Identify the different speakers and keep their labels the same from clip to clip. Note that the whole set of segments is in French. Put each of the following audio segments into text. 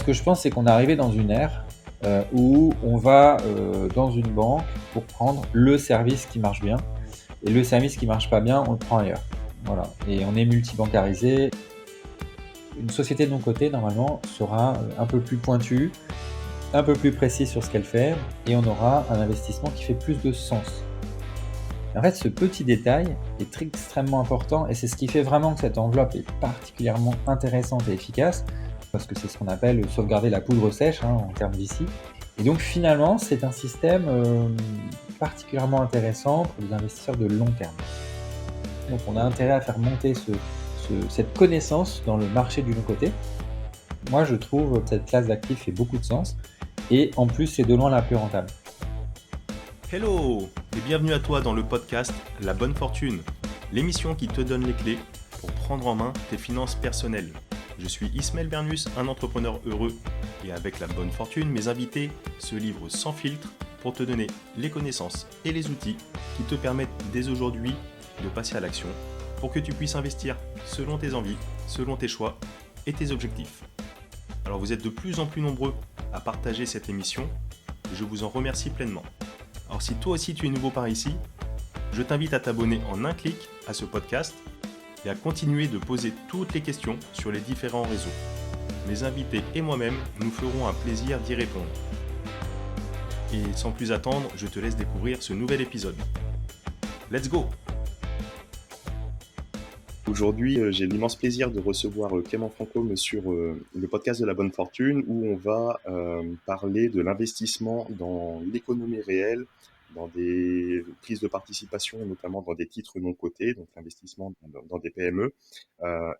Speaker 1: que je pense, c'est qu'on est arrivé dans une ère où on va dans une banque pour prendre le service qui marche bien et le service qui marche pas bien, on le prend ailleurs. Voilà. Et on est multibancarisé. Une société de mon côté, normalement, sera un peu plus pointue, un peu plus précise sur ce qu'elle fait et on aura un investissement qui fait plus de sens. En fait, ce petit détail est extrêmement important et c'est ce qui fait vraiment que cette enveloppe est particulièrement intéressante et efficace parce que c'est ce qu'on appelle sauvegarder la poudre sèche en termes d'ici. Et donc finalement, c'est un système particulièrement intéressant pour les investisseurs de long terme. Donc on a intérêt à faire monter cette connaissance dans le marché du long côté. Moi, je trouve que cette classe d'actifs fait beaucoup de sens et en plus, c'est de loin la plus rentable.
Speaker 2: Hello et bienvenue à toi dans le podcast La Bonne Fortune, l'émission qui te donne les clés pour prendre en main tes finances personnelles. Je suis Ismaël Bernus, un entrepreneur heureux et avec la bonne fortune, mes invités se livrent sans filtre pour te donner les connaissances et les outils qui te permettent dès aujourd'hui de passer à l'action pour que tu puisses investir selon tes envies, selon tes choix et tes objectifs. Alors vous êtes de plus en plus nombreux à partager cette émission et je vous en remercie pleinement. Alors si toi aussi tu es nouveau par ici, je t'invite à t'abonner en un clic à ce podcast et à continuer de poser toutes les questions sur les différents réseaux. Mes invités et moi-même nous ferons un plaisir d'y répondre. Et sans plus attendre, je te laisse découvrir ce nouvel épisode. Let's go! Aujourd'hui, j'ai l'immense plaisir de recevoir Clément Francôme sur le podcast de la bonne fortune où on va parler de l'investissement dans l'économie réelle, dans des prises de participation, notamment dans des titres non cotés, donc l'investissement dans des PME,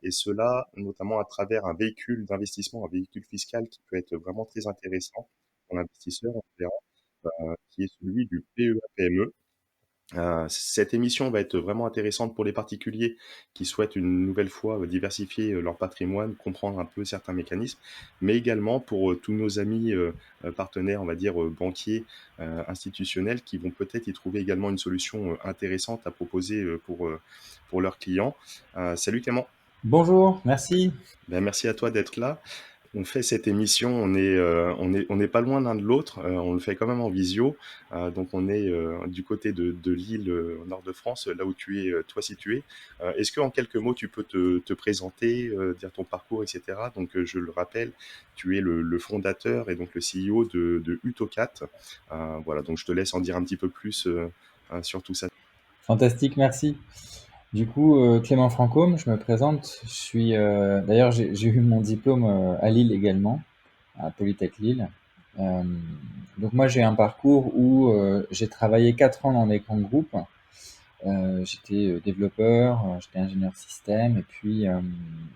Speaker 2: et cela notamment à travers un véhicule d'investissement, un véhicule fiscal qui peut être vraiment très intéressant pour l'investisseur, en espérant, qui est celui du PEA-PME. Cette émission va être vraiment intéressante pour les particuliers qui souhaitent une nouvelle fois diversifier leur patrimoine, comprendre un peu certains mécanismes, mais également pour tous nos amis partenaires, on va dire banquiers, institutionnels, qui vont peut-être y trouver également une solution intéressante à proposer pour leurs clients. Salut Clément.
Speaker 1: Bonjour, merci.
Speaker 2: Ben, merci à toi d'être là. On fait cette émission, on est pas loin l'un de l'autre, on le fait quand même en visio, donc on est du côté de Lille, au nord de France, là où tu es toi situé. Est-ce que en quelques mots tu peux te présenter, dire ton parcours, etc. Donc je le rappelle, tu es le fondateur et donc le CEO de Utocat. Voilà, donc je te laisse en dire un petit peu plus sur tout ça.
Speaker 1: Fantastique, merci. Du coup, Clément Francôme, je me présente. Je suis, d'ailleurs, j'ai eu mon diplôme à Lille également, à Polytech Lille. Euh, donc moi, j'ai un parcours où j'ai travaillé 4 ans dans des grands groupes. J'étais développeur, j'étais ingénieur système, et puis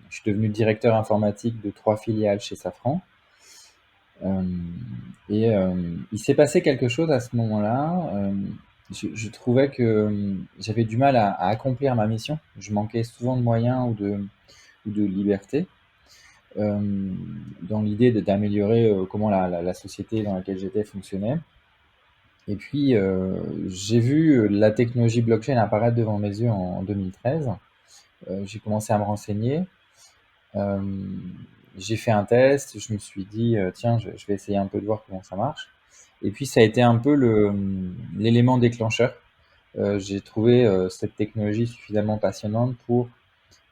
Speaker 1: je suis devenu directeur informatique de 3 filiales chez Safran. Euh, et il s'est passé quelque chose à ce moment-là. Je trouvais que j'avais du mal à accomplir ma mission. Je manquais souvent de moyens ou de liberté dans l'idée d'améliorer comment la société dans laquelle j'étais fonctionnait. Et puis, j'ai vu la technologie blockchain apparaître devant mes yeux en 2013. J'ai commencé à me renseigner. Euh, j'ai fait un test, je me suis dit, tiens, je vais essayer un peu de voir comment ça marche. Et puis, ça a été un peu l'élément déclencheur. J'ai trouvé cette technologie suffisamment passionnante pour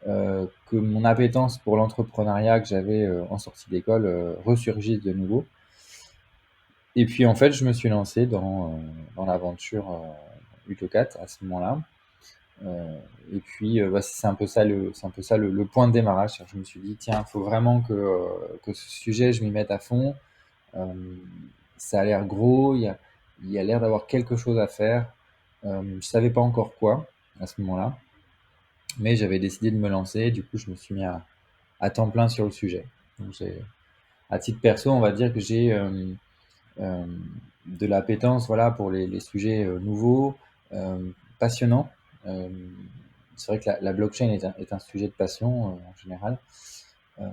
Speaker 1: que mon appétence pour l'entrepreneuriat que j'avais en sortie d'école ressurgisse de nouveau. Et puis, en fait, je me suis lancé dans l'aventure Utocat à ce moment-là. Et puis, bah, c'est un peu ça le point de démarrage. C'est-à-dire que je me suis dit, tiens, il faut vraiment que ce sujet, je m'y mette à fond. Euh, Ça a l'air gros, il y a l'air d'avoir quelque chose à faire. Je savais pas encore quoi à ce moment-là, mais j'avais décidé de me lancer. Du coup, je me suis mis à temps plein sur le sujet. Donc, à titre perso, on va dire que j'ai euh, de l'appétence, voilà, pour les sujets nouveaux, passionnants. Euh, c'est vrai que la blockchain est un sujet de passion en général. Euh,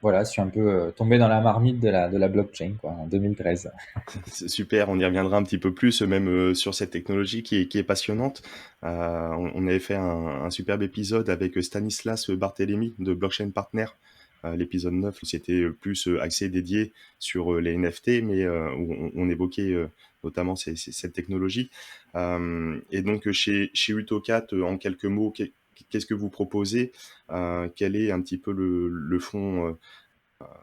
Speaker 1: voilà, je suis un peu tombé dans la marmite de la blockchain quoi, en 2013.
Speaker 2: C'est super, on y reviendra un petit peu plus, même sur cette technologie qui est passionnante. On avait fait un superbe épisode avec Stanislas Barthélémy de Blockchain Partner, l'épisode 9, c'était plus axé dédié sur les NFT, mais où on évoquait notamment cette technologie. Et donc chez Utocat, en quelques mots, qu'est-ce que vous proposez? Quel est un petit peu le fond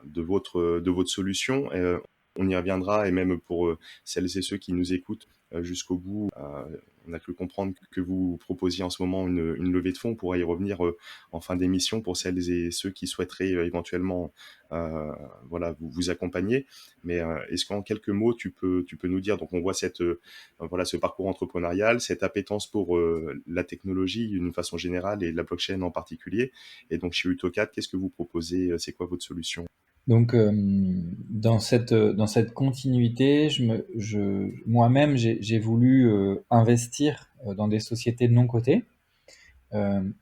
Speaker 2: de votre solution? On y reviendra, et même pour celles et ceux qui nous écoutent jusqu'au bout, on a cru comprendre que vous proposiez en ce moment une levée de fonds. On pourra y revenir en fin d'émission pour celles et ceux qui souhaiteraient éventuellement voilà, vous accompagner. Mais est-ce qu'en quelques mots, tu peux nous dire, donc on voit voilà, ce parcours entrepreneurial, cette appétence pour la technologie d'une façon générale et la blockchain en particulier. Et donc chez Utocat, qu'est-ce que vous proposez? C'est quoi votre solution?
Speaker 1: Donc, dans cette continuité, moi-même, j'ai voulu investir dans des sociétés de non cotées. J'avais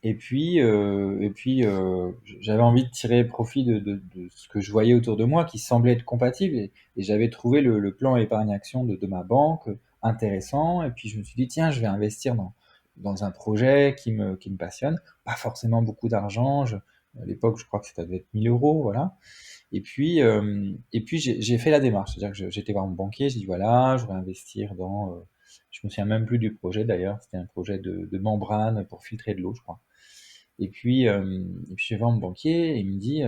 Speaker 1: envie de tirer profit de ce que je voyais autour de moi qui semblait être compatible. Et j'avais trouvé le plan épargne-action de ma banque intéressant. Et puis je me suis dit, tiens, je vais investir dans un projet qui me passionne. Pas forcément beaucoup d'argent. À l'époque, je crois que ça devait être 1000 euros, voilà. Et puis j'ai fait la démarche, c'est-à-dire que j'étais voir mon banquier, j'ai dit voilà, je voudrais investir je me souviens même plus du projet d'ailleurs, c'était un projet de membrane pour filtrer de l'eau, je crois. Et puis je vais voir mon banquier et il me dit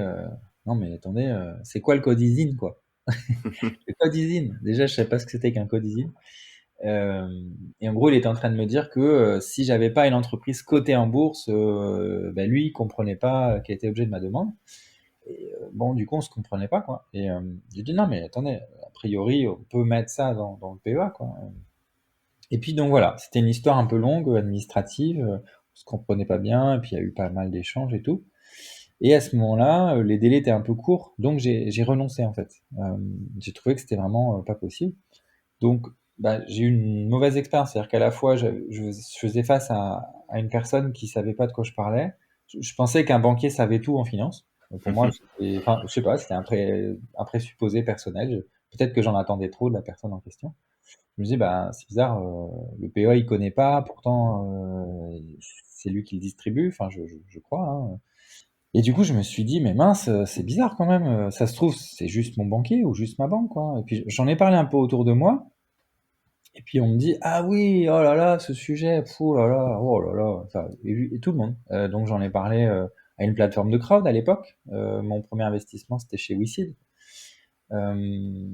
Speaker 1: non mais attendez, c'est quoi le code ISIN quoi? Le code ISIN, déjà je savais pas ce que c'était qu'un code ISIN. Euh, et en gros, il était en train de me dire que si j'avais pas une entreprise cotée en bourse, ben lui, il comprenait pas quel était l'objet de ma demande. Et bon, du coup, on se comprenait pas, quoi. Et j'ai dit, non, mais attendez, a priori, on peut mettre ça dans le PEA, quoi. Et puis, donc voilà, c'était une histoire un peu longue, administrative, on se comprenait pas bien, et puis il y a eu pas mal d'échanges et tout. Et à ce moment-là, les délais étaient un peu courts, donc j'ai renoncé, en fait. J'ai trouvé que c'était vraiment pas possible. Donc, bah, j'ai eu une mauvaise expérience, c'est-à-dire qu'à la fois, je faisais face à une personne qui savait pas de quoi je parlais. Je pensais qu'un banquier savait tout en finance. Pour moi, enfin, je sais pas, c'était un présupposé personnel. Peut-être que j'en attendais trop de la personne en question. Je me disais, bah, c'est bizarre, le PEA, il connaît pas, pourtant, c'est lui qui le distribue, enfin, je crois, hein. Et du coup, je me suis dit, mais mince, c'est bizarre quand même, ça se trouve, c'est juste mon banquier ou juste ma banque, quoi. Et puis, j'en ai parlé un peu autour de moi. Et puis on me dit, ah oui, oh là là, ce sujet, fou, oh là là, enfin, et tout le monde. Donc j'en ai parlé à une plateforme de crowd à l'époque. Mon premier investissement, c'était chez WeSeed. Euh,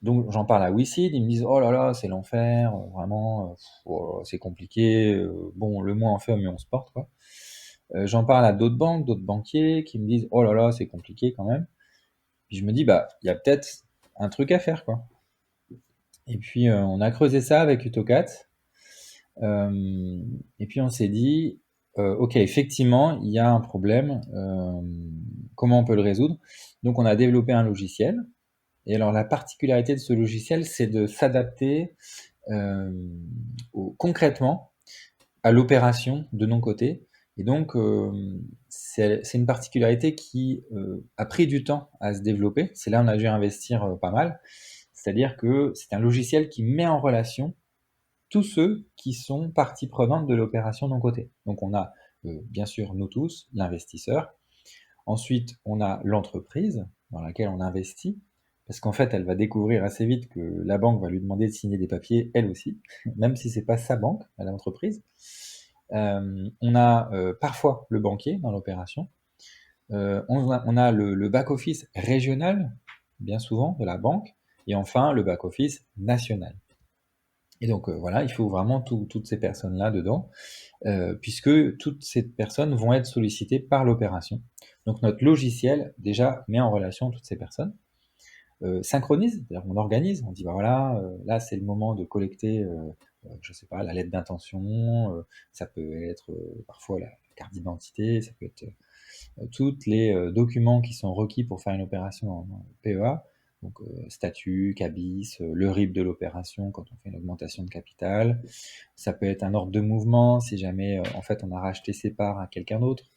Speaker 1: donc j'en parle à WeSeed, ils me disent, oh là là, c'est l'enfer, vraiment, oh, c'est compliqué. Bon, le moins on fait, mieux on se porte, quoi. J'en parle à d'autres banques, d'autres banquiers qui me disent, oh là là, c'est compliqué quand même. Puis je me dis, bah, il y a peut-être un truc à faire, quoi. Et puis on a creusé ça avec Utocat. Et puis on s'est dit, ok, effectivement, il y a un problème. Comment on peut le résoudre? Donc on a développé un logiciel. Et alors la particularité de ce logiciel, c'est de s'adapter euh, concrètement à l'opération de non coté. Et donc c'est une particularité qui a pris du temps à se développer. C'est là où on a dû investir pas mal. C'est-à-dire que c'est un logiciel qui met en relation tous ceux qui sont partie prenante de l'opération non cotée. Donc on a bien sûr nous tous, l'investisseur. Ensuite, on a l'entreprise dans laquelle on investit, parce qu'en fait, elle va découvrir assez vite que la banque va lui demander de signer des papiers, elle aussi, même si c'est pas sa banque, l'entreprise. On a parfois le banquier dans l'opération. On a le back-office régional, bien souvent, de la banque. Et enfin, le back-office national. Et donc voilà, il faut vraiment toutes ces personnes-là dedans, puisque toutes ces personnes vont être sollicitées par l'opération. Donc notre logiciel déjà met en relation toutes ces personnes, synchronise, c'est-à-dire qu'on organise, on dit bah voilà, là c'est le moment de collecter, je sais pas, la lettre d'intention, ça peut être parfois la carte d'identité, ça peut être tous les documents qui sont requis pour faire une opération en PEA, donc statut, cabis, le RIB de l'opération quand on fait une augmentation de capital. Ça peut être un ordre de mouvement si jamais en fait on a racheté ses parts à quelqu'un d'autre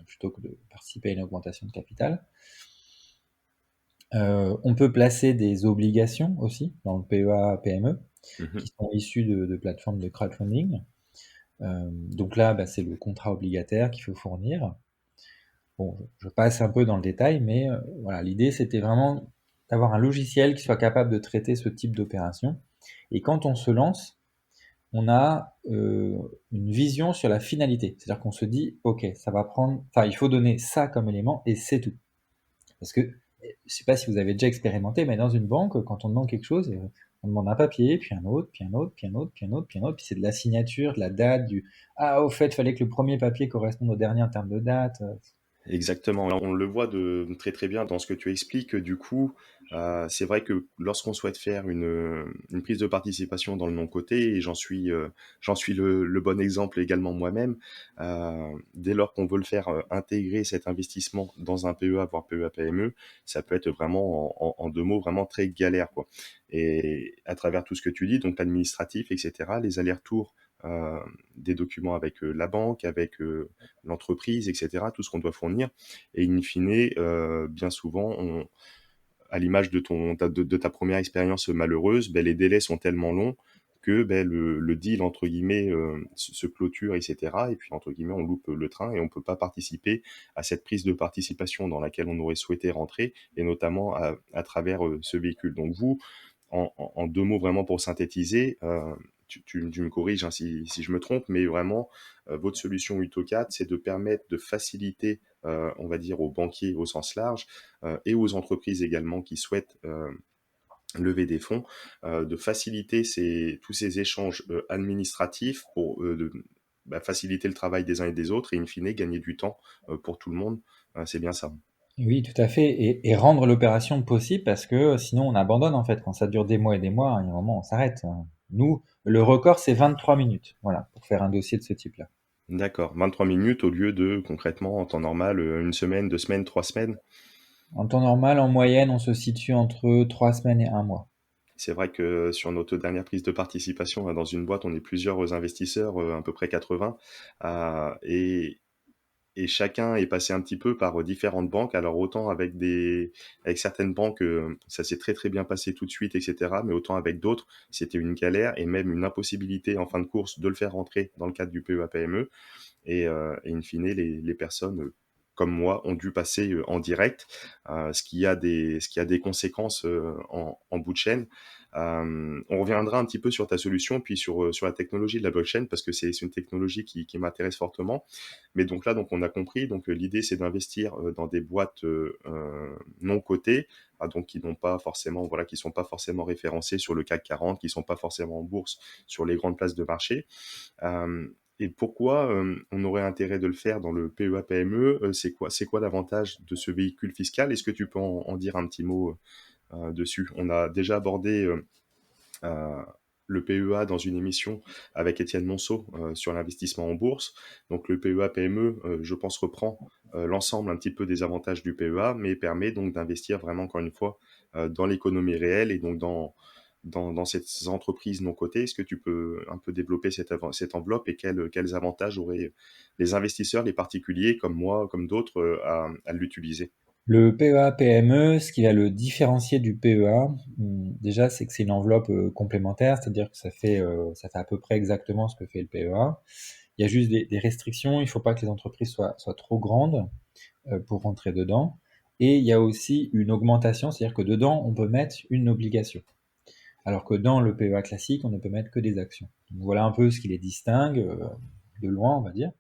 Speaker 1: plutôt que de participer à une augmentation de capital. On peut placer des obligations aussi dans le PEA PME qui sont issues de plateformes de crowdfunding. Donc là, bah, c'est le contrat obligataire qu'il faut fournir. Bon, je passe un peu dans le détail, mais voilà, l'idée c'était vraiment d'avoir un logiciel qui soit capable de traiter ce type d'opération. Et quand on se lance, on a une vision sur la finalité. C'est-à-dire qu'on se dit, ok, ça va prendre, enfin, il faut donner ça comme élément et c'est tout. Parce que, je sais pas si vous avez déjà expérimenté, mais dans une banque, quand on demande quelque chose, on demande un papier, puis un autre, puis un autre, puis un autre, puis un autre, puis un autre, puis c'est de la signature, de la date, ah, au fait, fallait que le premier papier corresponde au dernier en termes de date.
Speaker 2: Exactement. On le voit très très bien dans ce que tu expliques. Du coup, c'est vrai que lorsqu'on souhaite faire une prise de participation dans le non-coté, et j'en suis le bon exemple également moi-même, dès lors qu'on veut le faire intégrer cet investissement dans un PEA, voire PEA-PME, ça peut être vraiment, en deux mots, vraiment très galère, quoi. Et à travers tout ce que tu dis, donc l'administratif, etc., les allers-retours euh, des documents avec la banque, avec l'entreprise, etc., tout ce qu'on doit fournir. Et in fine, bien souvent, à l'image de ta première expérience malheureuse, ben, les délais sont tellement longs que ben, le deal, entre guillemets, se clôture, etc. Et puis, entre guillemets, on loupe le train et on ne peut pas participer à cette prise de participation dans laquelle on aurait souhaité rentrer, et notamment à travers ce véhicule. Donc vous, en deux mots vraiment pour synthétiser, tu me corriges hein, si je me trompe, mais vraiment, votre solution UTOCAD, c'est de permettre de faciliter, on va dire, aux banquiers au sens large et aux entreprises également qui souhaitent lever des fonds, de faciliter tous ces échanges administratifs pour faciliter le travail des uns et des autres et in fine gagner du temps pour tout le monde. C'est bien ça.
Speaker 1: Oui, tout à fait, et rendre l'opération possible parce que sinon on abandonne en fait. Quand ça dure des mois et des mois, il y a un moment on s'arrête, hein. Nous, le record c'est 23 minutes, voilà, pour faire un dossier de ce type-là.
Speaker 2: D'accord, 23 minutes au lieu de concrètement en temps normal une semaine, 2 semaines, 3 semaines.
Speaker 1: En temps normal, en moyenne, on se situe entre 3 semaines et un mois.
Speaker 2: C'est vrai que sur notre dernière prise de participation dans une boîte, on est plusieurs investisseurs, à peu près 80, et chacun est passé un petit peu par différentes banques. Alors autant avec certaines banques, ça s'est très très bien passé tout de suite, etc. Mais autant avec d'autres, c'était une galère et même une impossibilité en fin de course de le faire rentrer dans le cadre du PEA-PME. Et in fine, les personnes comme moi ont dû passer en direct, ce qui a des conséquences en bout de chaîne. On reviendra un petit peu sur ta solution, puis sur la technologie de la blockchain, parce que c'est une technologie qui m'intéresse fortement. Mais donc là, donc on a compris, donc l'idée c'est d'investir dans des boîtes non cotées, donc qui n'ont pas forcément, voilà, qui sont pas forcément référencées sur le CAC 40, qui sont pas forcément en bourse sur les grandes places de marché. Euh, et pourquoi on aurait intérêt de le faire dans le PEA-PME? C'est quoi l'avantage de ce véhicule fiscal? Est-ce que tu peux en dire un petit mot dessus? On a déjà abordé euh, le PEA dans une émission avec Étienne Monceau sur l'investissement en bourse. Donc le PEA-PME, je pense, reprend l'ensemble un petit peu des avantages du PEA, mais permet donc d'investir vraiment, encore une fois, dans l'économie réelle et donc dans ces entreprises non cotées. Est-ce que tu peux un peu développer cette enveloppe et quels avantages auraient les investisseurs, les particuliers comme moi, comme d'autres, à l'utiliser?
Speaker 1: Le PEA-PME, ce qui va le différencier du PEA, déjà, c'est que c'est une enveloppe complémentaire, c'est-à-dire que ça fait à peu près exactement ce que fait le PEA. Il y a juste des restrictions, il ne faut pas que les entreprises soient trop grandes pour rentrer dedans. Et il y a aussi une augmentation, c'est-à-dire que dedans, on peut mettre une obligation. Alors que dans le PEA classique, on ne peut mettre que des actions. Donc voilà un peu ce qui les distingue, de loin, on va dire.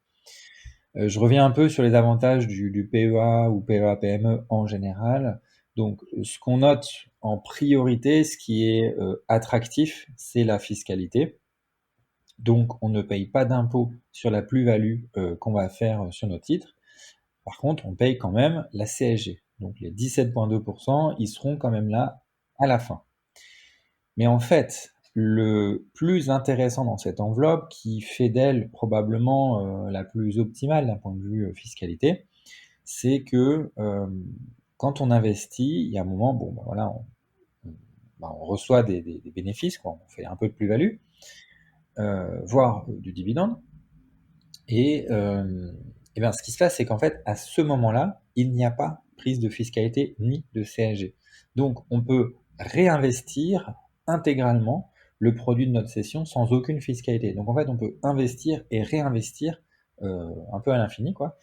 Speaker 1: Je reviens un peu sur les avantages du PEA ou PEA-PME en général. Donc, ce qu'on note en priorité, ce qui est attractif, c'est la fiscalité. Donc, on ne paye pas d'impôt sur la plus-value qu'on va faire sur nos titres. Par contre, on paye quand même la CSG. Donc, les 17,2%, ils seront quand même là à la fin. Mais en fait, le plus intéressant dans cette enveloppe, qui fait d'elle probablement la plus optimale d'un point de vue fiscalité, c'est que quand on investit, il y a un moment, bon, ben voilà, on reçoit des bénéfices, quoi, on fait un peu de plus-value, voire du dividende. Et bien, ce qui se passe, c'est qu'en fait, à ce moment-là, il n'y a pas prise de fiscalité ni de CSG. Donc, on peut réinvestir intégralement le produit de notre cession sans aucune fiscalité. Donc, en fait, on peut investir et réinvestir un peu à l'infini, quoi.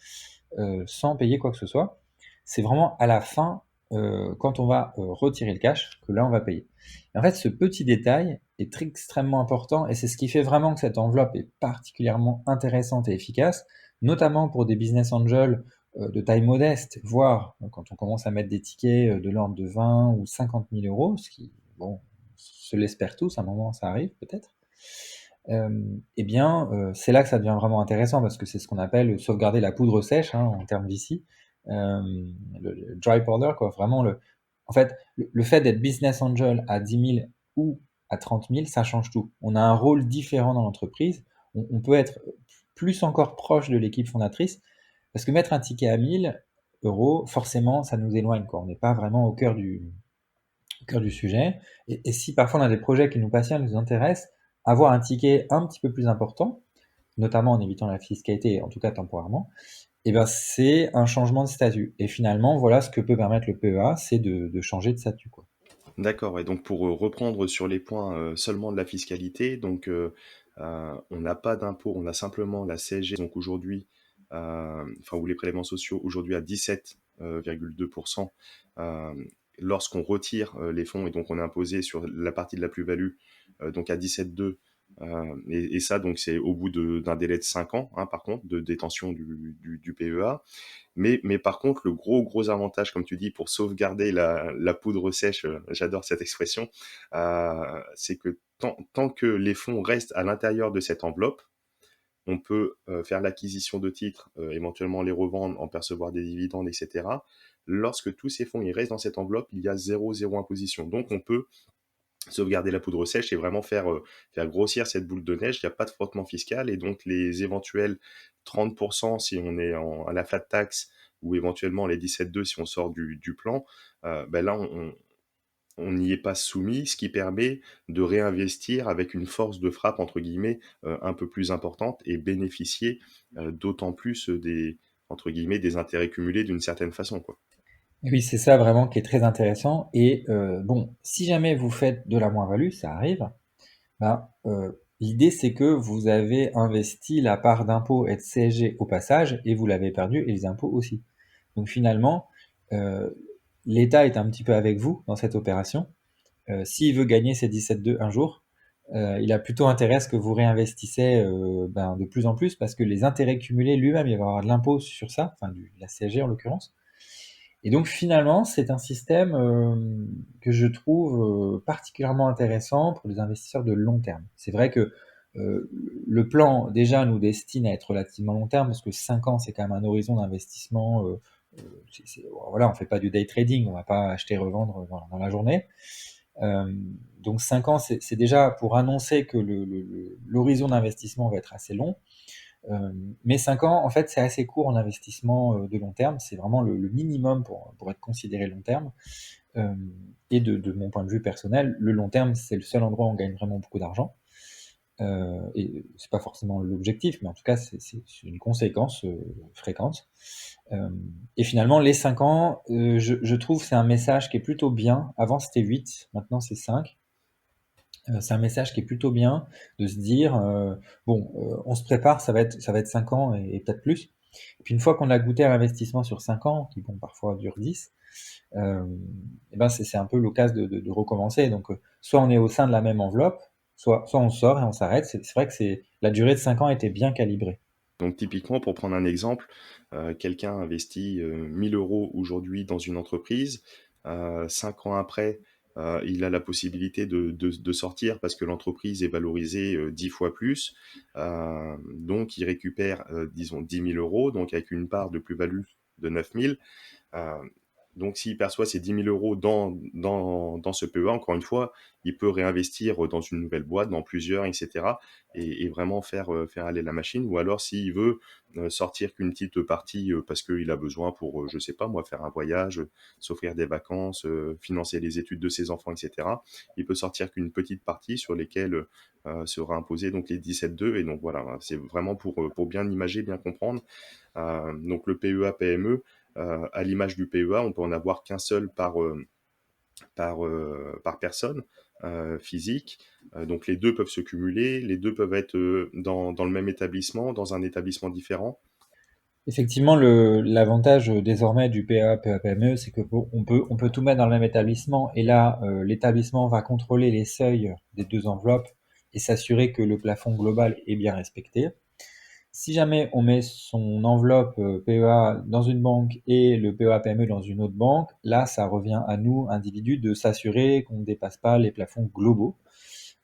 Speaker 1: sans payer quoi que ce soit. C'est vraiment à la fin, quand on va retirer le cash, que là on va payer. Et en fait, ce petit détail est extrêmement important et c'est ce qui fait vraiment que cette enveloppe est particulièrement intéressante et efficace, notamment pour des business angels de taille modeste, voire quand on commence à mettre des tickets de l'ordre de 20 ou 50 000 euros, ce qui, bon, se l'espère tous, à un moment ça arrive peut-être. Eh bien, c'est là que ça devient vraiment intéressant parce que c'est ce qu'on appelle sauvegarder la poudre sèche, hein, en termes d'ici. Le dry powder, quoi. Vraiment, en fait, le fait d'être business angel à 10 000 ou à 30 000, ça change tout. On a un rôle différent dans l'entreprise. On peut être plus encore proche de l'équipe fondatrice parce que mettre un ticket à 1 000 euros, forcément, ça nous éloigne, quoi. On n'est pas vraiment au cœur du sujet. Et si parfois on a des projets qui nous passionnent, nous intéressent, avoir un ticket un petit peu plus important, notamment en évitant la fiscalité, en tout cas temporairement, et ben c'est un changement de statut. Et finalement, voilà ce que peut permettre le PEA, c'est de changer de statut, quoi.
Speaker 2: D'accord, ouais. Donc pour reprendre sur les points seulement de la fiscalité, donc on n'a pas d'impôt, on a simplement la CSG, donc aujourd'hui, enfin ou les prélèvements sociaux aujourd'hui à 17,2%. Lorsqu'on retire les fonds et donc on est imposé sur la partie de la plus-value, donc à 17,2. Et ça, donc c'est au bout d'un délai de 5 ans, hein, par contre, de détention du PEA. Mais par contre, le gros avantage, comme tu dis, pour sauvegarder la poudre sèche, j'adore cette expression, c'est que tant que les fonds restent à l'intérieur de cette enveloppe, on peut faire l'acquisition de titres, éventuellement les revendre, en percevoir des dividendes, etc. Lorsque tous ces fonds ils restent dans cette enveloppe, il y a zéro imposition. Donc on peut sauvegarder la poudre sèche et vraiment faire grossir cette boule de neige. Il n'y a pas de frottement fiscal et donc les éventuels 30% si on est à la flat tax ou éventuellement les 17,2 si on sort du plan, ben là on n'y est pas soumis, ce qui permet de réinvestir avec une force de frappe entre guillemets un peu plus importante et bénéficier d'autant plus des entre guillemets des intérêts cumulés d'une certaine façon, quoi.
Speaker 1: Oui, c'est ça vraiment qui est très intéressant. Et bon, si jamais vous faites de la moins-value, ça arrive, ben, l'idée c'est que vous avez investi la part d'impôt et de CSG au passage et vous l'avez perdu et les impôts aussi. Donc finalement, euh, l'État est un petit peu avec vous dans cette opération. S'il veut gagner ses 17,2 un jour, il a plutôt intérêt à ce que vous réinvestissez ben, de plus en plus parce que les intérêts cumulés lui-même, il va y avoir de l'impôt sur ça, enfin la CSG en l'occurrence. Et donc finalement, c'est un système que je trouve particulièrement intéressant pour les investisseurs de long terme. C'est vrai que le plan déjà nous destine à être relativement long terme parce que 5 ans, c'est quand même un horizon d'investissement. Voilà, on fait pas du day trading, on va pas acheter et revendre dans la journée. Euh, donc 5 ans, c'est déjà pour annoncer que l'horizon d'investissement va être assez long. Euh, mais 5 ans, en fait, c'est assez court en investissement de long terme. C'est vraiment le minimum pour être considéré long terme. Euh, et de mon point de vue personnel, le long terme, c'est le seul endroit où on gagne vraiment beaucoup d'argent. Et c'est pas forcément l'objectif, mais en tout cas, c'est une conséquence fréquente. Euh, et finalement, les 5 ans, je trouve c'est un message qui est plutôt bien. Avant, c'était 8, maintenant c'est 5. C'est un message qui est plutôt bien de se dire bon, on se prépare, ça va être 5 ans et peut-être plus. Et puis une fois qu'on a goûté à l'investissement sur 5 ans, qui bon parfois dure 10, et ben c'est un peu l'occasion de recommencer. Donc soit on est au sein de la même enveloppe, soit on sort et on s'arrête. C'est vrai que la durée de 5 ans était bien calibrée.
Speaker 2: Donc typiquement, pour prendre un exemple, quelqu'un investit 1000 euros aujourd'hui dans une entreprise. 5 ans après, il a la possibilité de sortir parce que l'entreprise est valorisée 10 fois plus. Donc il récupère, disons, 10 000 euros, donc avec une part de plus-value de 9 000. Euh, donc, s'il perçoit ces 10 000 euros dans ce PEA, encore une fois, il peut réinvestir dans une nouvelle boîte, dans plusieurs, etc. Et vraiment faire aller la machine. Ou alors, s'il veut sortir qu'une petite partie parce qu'il a besoin pour, je sais pas moi, faire un voyage, s'offrir des vacances, financer les études de ses enfants, etc. Il peut sortir qu'une petite partie sur lesquelles sera imposé donc les 17,2. Et donc voilà, c'est vraiment pour bien imager, bien comprendre. Donc le PEA, PME, à l'image du PEA, on peut en avoir qu'un seul par personne physique. Donc les deux peuvent se cumuler, les deux peuvent être dans le même établissement, dans un établissement différent.
Speaker 1: Effectivement, l'avantage désormais du PA, PAPME, c'est que on peut tout mettre dans le même établissement. Et là, l'établissement va contrôler les seuils des deux enveloppes et s'assurer que le plafond global est bien respecté. Si jamais on met son enveloppe PEA dans une banque et le PEA PME dans une autre banque, là, ça revient à nous, individus, de s'assurer qu'on ne dépasse pas les plafonds globaux.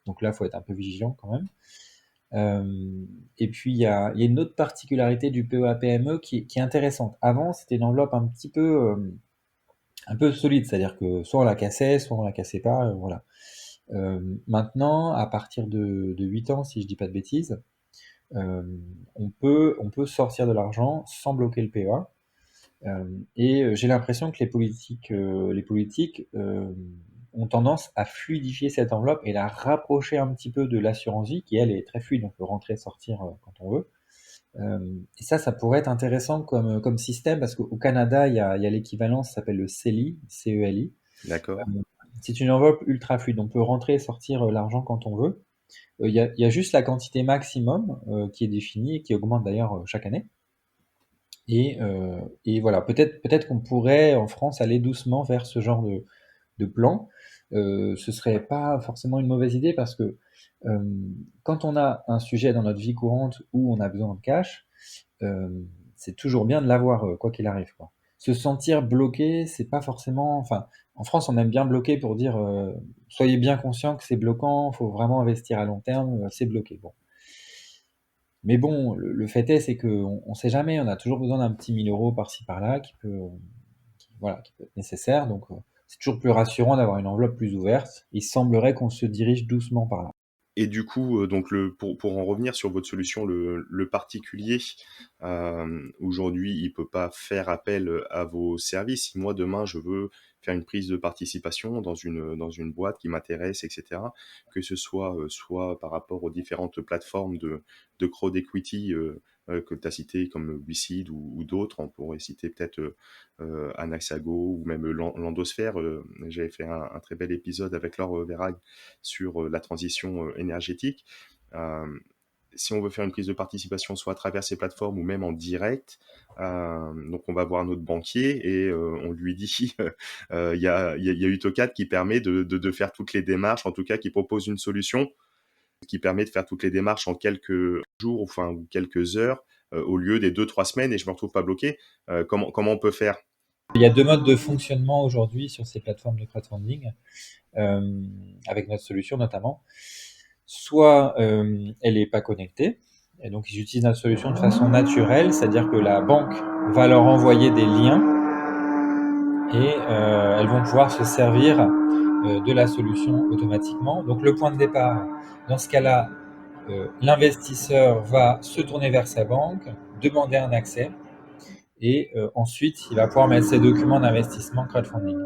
Speaker 1: Donc là, il faut être un peu vigilant quand même. Et puis, il y a une autre particularité du PEA PME qui est intéressante. Avant, c'était une enveloppe un peu solide, c'est-à-dire que soit on la cassait, soit on la cassait pas, voilà. Maintenant, à partir de 8 ans, si je dis pas de bêtises, euh, on peut sortir de l'argent sans bloquer le PEA. Et j'ai l'impression que les politiques ont tendance à fluidifier cette enveloppe et la rapprocher un petit peu de l'assurance vie, qui elle est très fluide, on peut rentrer et sortir quand on veut. Et ça pourrait être intéressant comme système, parce qu'au Canada, il y a l'équivalent, ça s'appelle le CELI, CELI.
Speaker 2: D'accord.
Speaker 1: C'est une enveloppe ultra fluide, on peut rentrer et sortir l'argent quand on veut. Il y a juste la quantité maximum qui est définie et qui augmente d'ailleurs chaque année. Et voilà, peut-être qu'on pourrait en France aller doucement vers ce genre de plan. Ce serait pas forcément une mauvaise idée, parce que euh, quand on a un sujet dans notre vie courante où on a besoin de cash, euh, c'est toujours bien de l'avoir, quoi qu'il arrive, quoi. Se sentir bloqué, c'est pas forcément. Enfin, en France, on aime bien bloquer pour dire soyez bien conscient que c'est bloquant, faut vraiment investir à long terme, c'est bloqué. Bon. Mais bon, le fait est, c'est qu'on on sait jamais, on a toujours besoin d'un petit 1 000 € par-ci par-là voilà, qui peut être nécessaire. Donc, c'est toujours plus rassurant d'avoir une enveloppe plus ouverte. Il semblerait qu'on se dirige doucement par là.
Speaker 2: Et du coup, donc pour en revenir sur votre solution, le particulier, aujourd'hui, il peut pas faire appel à vos services. Si moi, demain, je veux faire une prise de participation dans une boîte qui m'intéresse, etc., que ce soit soit par rapport aux différentes plateformes de crowd equity que tu as citées, comme WeSeed ou d'autres, on pourrait citer peut-être Anaxago ou même Landosphère. J'avais fait un très bel épisode avec Laure Verhaeghe sur la transition énergétique. Euh, si on veut faire une prise de participation, soit à travers ces plateformes ou même en direct, donc on va voir notre banquier et on lui dit, il y a Utocad qui permet de faire toutes les démarches, en tout cas qui propose une solution qui permet de faire toutes les démarches en quelques jours, enfin ou quelques heures, au lieu des 2-3 semaines, et je me retrouve pas bloqué. Comment on peut faire?
Speaker 1: Il y a deux modes de fonctionnement aujourd'hui sur ces plateformes de crowdfunding, euh, avec notre solution notamment. Soit elle n'est pas connectée, et donc ils utilisent notre solution de façon naturelle, c'est-à-dire que la banque va leur envoyer des liens et elles vont pouvoir se servir de la solution automatiquement. Donc le point de départ, dans ce cas-là, l'investisseur va se tourner vers sa banque, demander un accès, et ensuite il va pouvoir mettre ses documents d'investissement crowdfunding.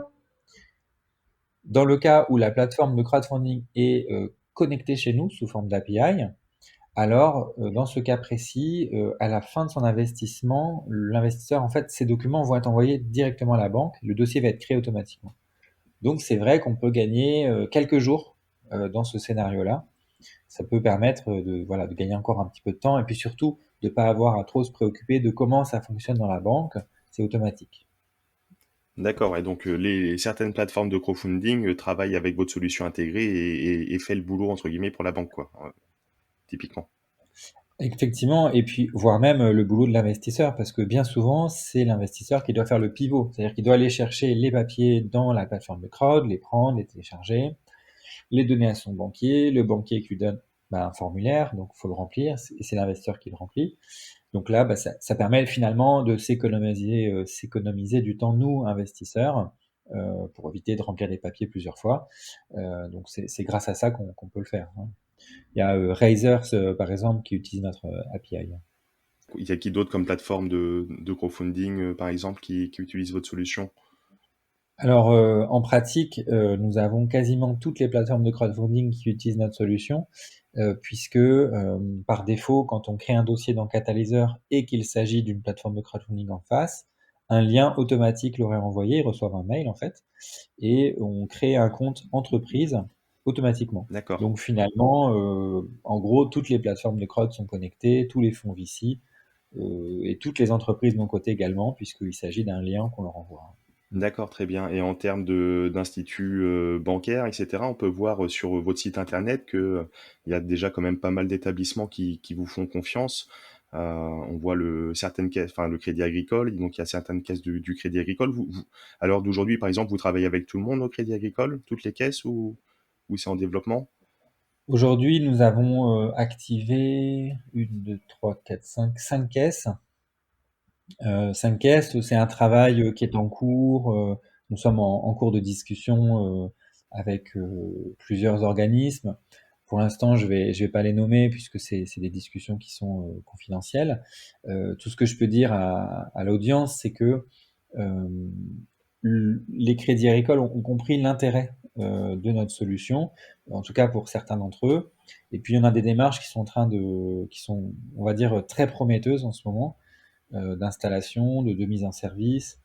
Speaker 1: Dans le cas où la plateforme de crowdfunding est connectée chez nous sous forme d'API, alors dans ce cas précis, à la fin de son investissement, l'investisseur, en fait, ses documents vont être envoyés directement à la banque, le dossier va être créé automatiquement. Donc c'est vrai qu'on peut gagner quelques jours dans ce scénario-là. Ça peut permettre voilà, de gagner encore un petit peu de temps, et puis surtout de ne pas avoir à trop se préoccuper de comment ça fonctionne dans la banque. C'est automatique.
Speaker 2: D'accord, et donc certaines plateformes de crowdfunding travaillent avec votre solution intégrée et fait le boulot entre guillemets pour la banque, quoi, typiquement.
Speaker 1: Effectivement, et puis voire même le boulot de l'investisseur, parce que bien souvent, c'est l'investisseur qui doit faire le pivot, c'est-à-dire qu'il doit aller chercher les papiers dans la plateforme de crowd, les prendre, les télécharger, les donner à son banquier, le banquier qui lui donne un formulaire, donc il faut le remplir, et c'est l'investisseur qui le remplit. Donc là, ça permet finalement de s'économiser du temps, nous, investisseurs, pour éviter de remplir les papiers plusieurs fois. Donc c'est grâce à ça qu'on peut le faire, hein. Il y a Razors, par exemple, qui utilise notre API.
Speaker 2: Il y a qui d'autre comme plateforme de crowdfunding, par exemple, qui utilise votre solution?
Speaker 1: Alors, en pratique, nous avons quasiment toutes les plateformes de crowdfunding qui utilisent notre solution, puisque par défaut, quand on crée un dossier dans Catalyzer et qu'il s'agit d'une plateforme de crowdfunding en face, un lien automatique leur est envoyé, ils reçoivent un mail en fait, et on crée un compte entreprise automatiquement.
Speaker 2: D'accord.
Speaker 1: Donc finalement, en gros, toutes les plateformes de crowd sont connectées, tous les fonds VC, et toutes les entreprises de mon côté également, puisqu'il s'agit d'un lien qu'on leur envoie.
Speaker 2: D'accord, très bien. Et en termes d'instituts bancaires, etc., on peut voir sur votre site internet que il y a déjà quand même pas mal d'établissements qui vous font confiance. On voit certaines caisses, enfin le Crédit Agricole, donc il y a certaines caisses du Crédit Agricole. À l'heure d'aujourd'hui, par exemple, vous travaillez avec tout le monde au Crédit Agricole, toutes les caisses, ou c'est en développement?
Speaker 1: Aujourd'hui, nous avons activé une, deux, trois, quatre, cinq caisses. 5 caisses, c'est un travail qui est en cours. Nous sommes en cours de discussion avec plusieurs organismes. Pour l'instant, je vais pas les nommer puisque c'est des discussions qui sont confidentielles. Tout ce que je peux dire à l'audience, c'est que euh, les crédits agricoles ont compris l'intérêt de notre solution, en tout cas pour certains d'entre eux. Et puis, on a des démarches qui sont, on va dire, très prometteuses en ce moment, d'installation, de mise en service,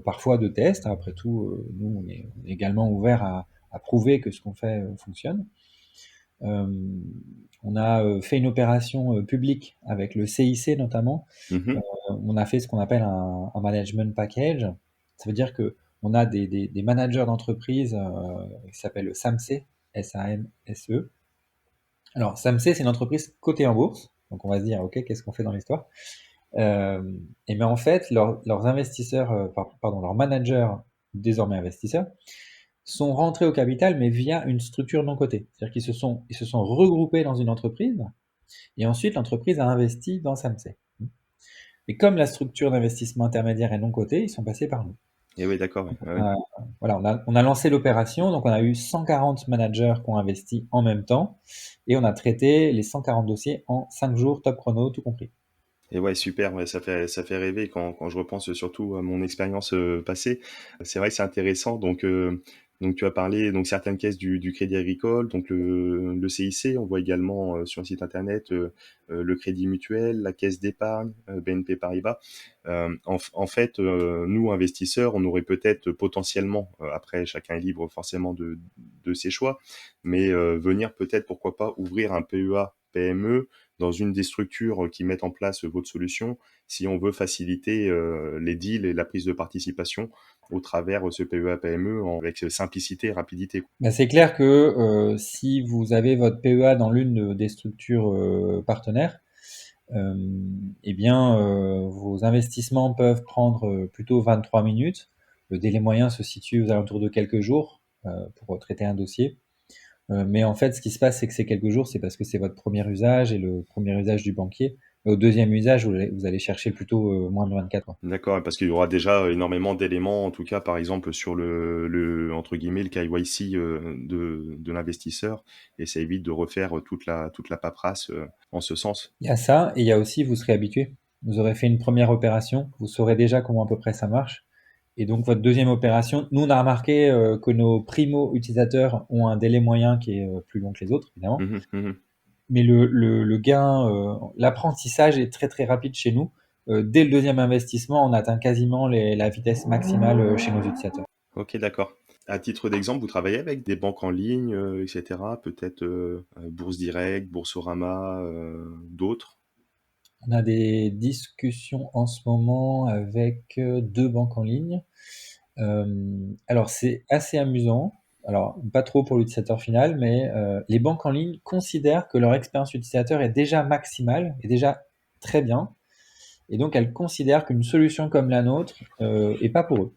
Speaker 1: parfois de tests. Après tout, nous, on est également ouvert à prouver que ce qu'on fait fonctionne. Euh, on a fait une opération publique avec le CIC notamment.
Speaker 2: Mhm.
Speaker 1: On a fait ce qu'on appelle un management package. Ça veut dire que on a des managers d'entreprise qui s'appellent SAMC, S-A-M-S-E. Alors, SAMC, c'est une entreprise cotée en bourse. Donc, on va se dire, OK, qu'est-ce qu'on fait dans l'histoire? Et mais en fait, leurs investisseurs, pardon, leurs managers, désormais investisseurs, sont rentrés au capital, mais via une structure non cotée. C'est-à-dire ils se sont regroupés dans une entreprise, et ensuite l'entreprise a investi dans Samsung. Et comme la structure d'investissement intermédiaire est non cotée, ils sont passés par nous.
Speaker 2: Et oui, d'accord, ouais, ouais, ouais.
Speaker 1: Euh, voilà, on a lancé l'opération, donc on a eu 140 managers qui ont investi en même temps, et on a traité les 140 dossiers en 5 jours, top chrono, tout compris.
Speaker 2: Et ouais, super, ouais, ça fait rêver quand je repense surtout à mon expérience passée. C'est vrai que c'est intéressant. Donc tu as parlé donc certaines caisses du Crédit Agricole, donc le CIC, on voit également sur le site internet le Crédit Mutuel, la Caisse d'épargne, BNP Paribas. En fait, nous investisseurs, on aurait peut-être potentiellement, après chacun est libre forcément de ses choix, mais venir peut-être pourquoi pas ouvrir un PEA PME dans une des structures qui mettent en place votre solution, si on veut faciliter les deals et la prise de participation au travers ce PEA-PME avec simplicité et rapidité.
Speaker 1: Ben, c'est clair que si vous avez votre PEA dans des structures partenaires, euh, eh bien, vos investissements peuvent prendre plutôt 23 minutes. Le délai moyen se situe aux alentours de quelques jours pour traiter un dossier. Mais en fait, ce qui se passe, c'est que ces quelques jours, c'est parce que c'est votre premier usage et le premier usage du banquier. Et au deuxième usage, vous allez chercher plutôt moins de 24 heures.
Speaker 2: D'accord, parce qu'il y aura déjà énormément d'éléments, en tout cas par exemple sur entre guillemets le KYC de l'investisseur, et ça évite de refaire toute la paperasse en ce sens.
Speaker 1: Il y a ça, et il y a aussi, vous serez habitué. Vous aurez fait une première opération, vous saurez déjà comment à peu près ça marche. Et donc votre deuxième opération, nous on a remarqué que nos primo-utilisateurs ont un délai moyen qui est plus long que les autres, évidemment.
Speaker 2: Mhm, mhm.
Speaker 1: Mais le gain, l'apprentissage est très très rapide chez nous. Dès le deuxième investissement, on atteint quasiment la vitesse maximale chez nos utilisateurs.
Speaker 2: Ok, d'accord. À titre d'exemple, vous travaillez avec des banques en ligne, etc. Peut-être Bourse Direct, Boursorama, d'autres.
Speaker 1: On a des discussions en ce moment avec deux banques en ligne. Alors c'est assez amusant. Alors pas trop pour l'utilisateur final, mais les banques en ligne considèrent que leur expérience utilisateur est déjà maximale, est déjà très bien, et donc elles considèrent qu'une solution comme la nôtre est pas pour eux.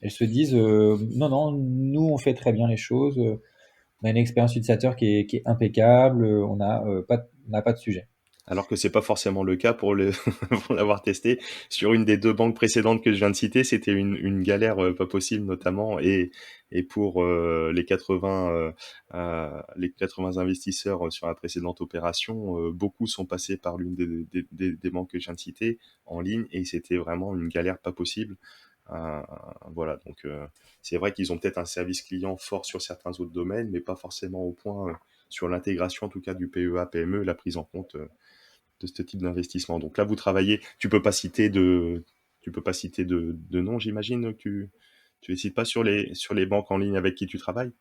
Speaker 1: Elles se disent non, non, nous on fait très bien les choses, on a une expérience utilisateur qui est impeccable, on n'a pas de sujet.
Speaker 2: Alors que c'est pas forcément le cas pour l'avoir testé. Sur une des deux banques précédentes que je viens de citer, c'était une galère pas possible, notamment, et pour les 80 investisseurs sur la précédente opération, beaucoup sont passés par l'une des banques que je viens de citer en ligne, et c'était vraiment une galère pas possible. Euh, voilà, donc c'est vrai qu'ils ont peut-être un service client fort sur certains autres domaines, mais pas forcément au point sur l'intégration, en tout cas du PEA, PME, la prise en compte de ce type d'investissement. Donc là, vous travaillez, tu peux pas citer de nom, j'imagine que tu les cites pas sur les banques en ligne avec qui tu travailles.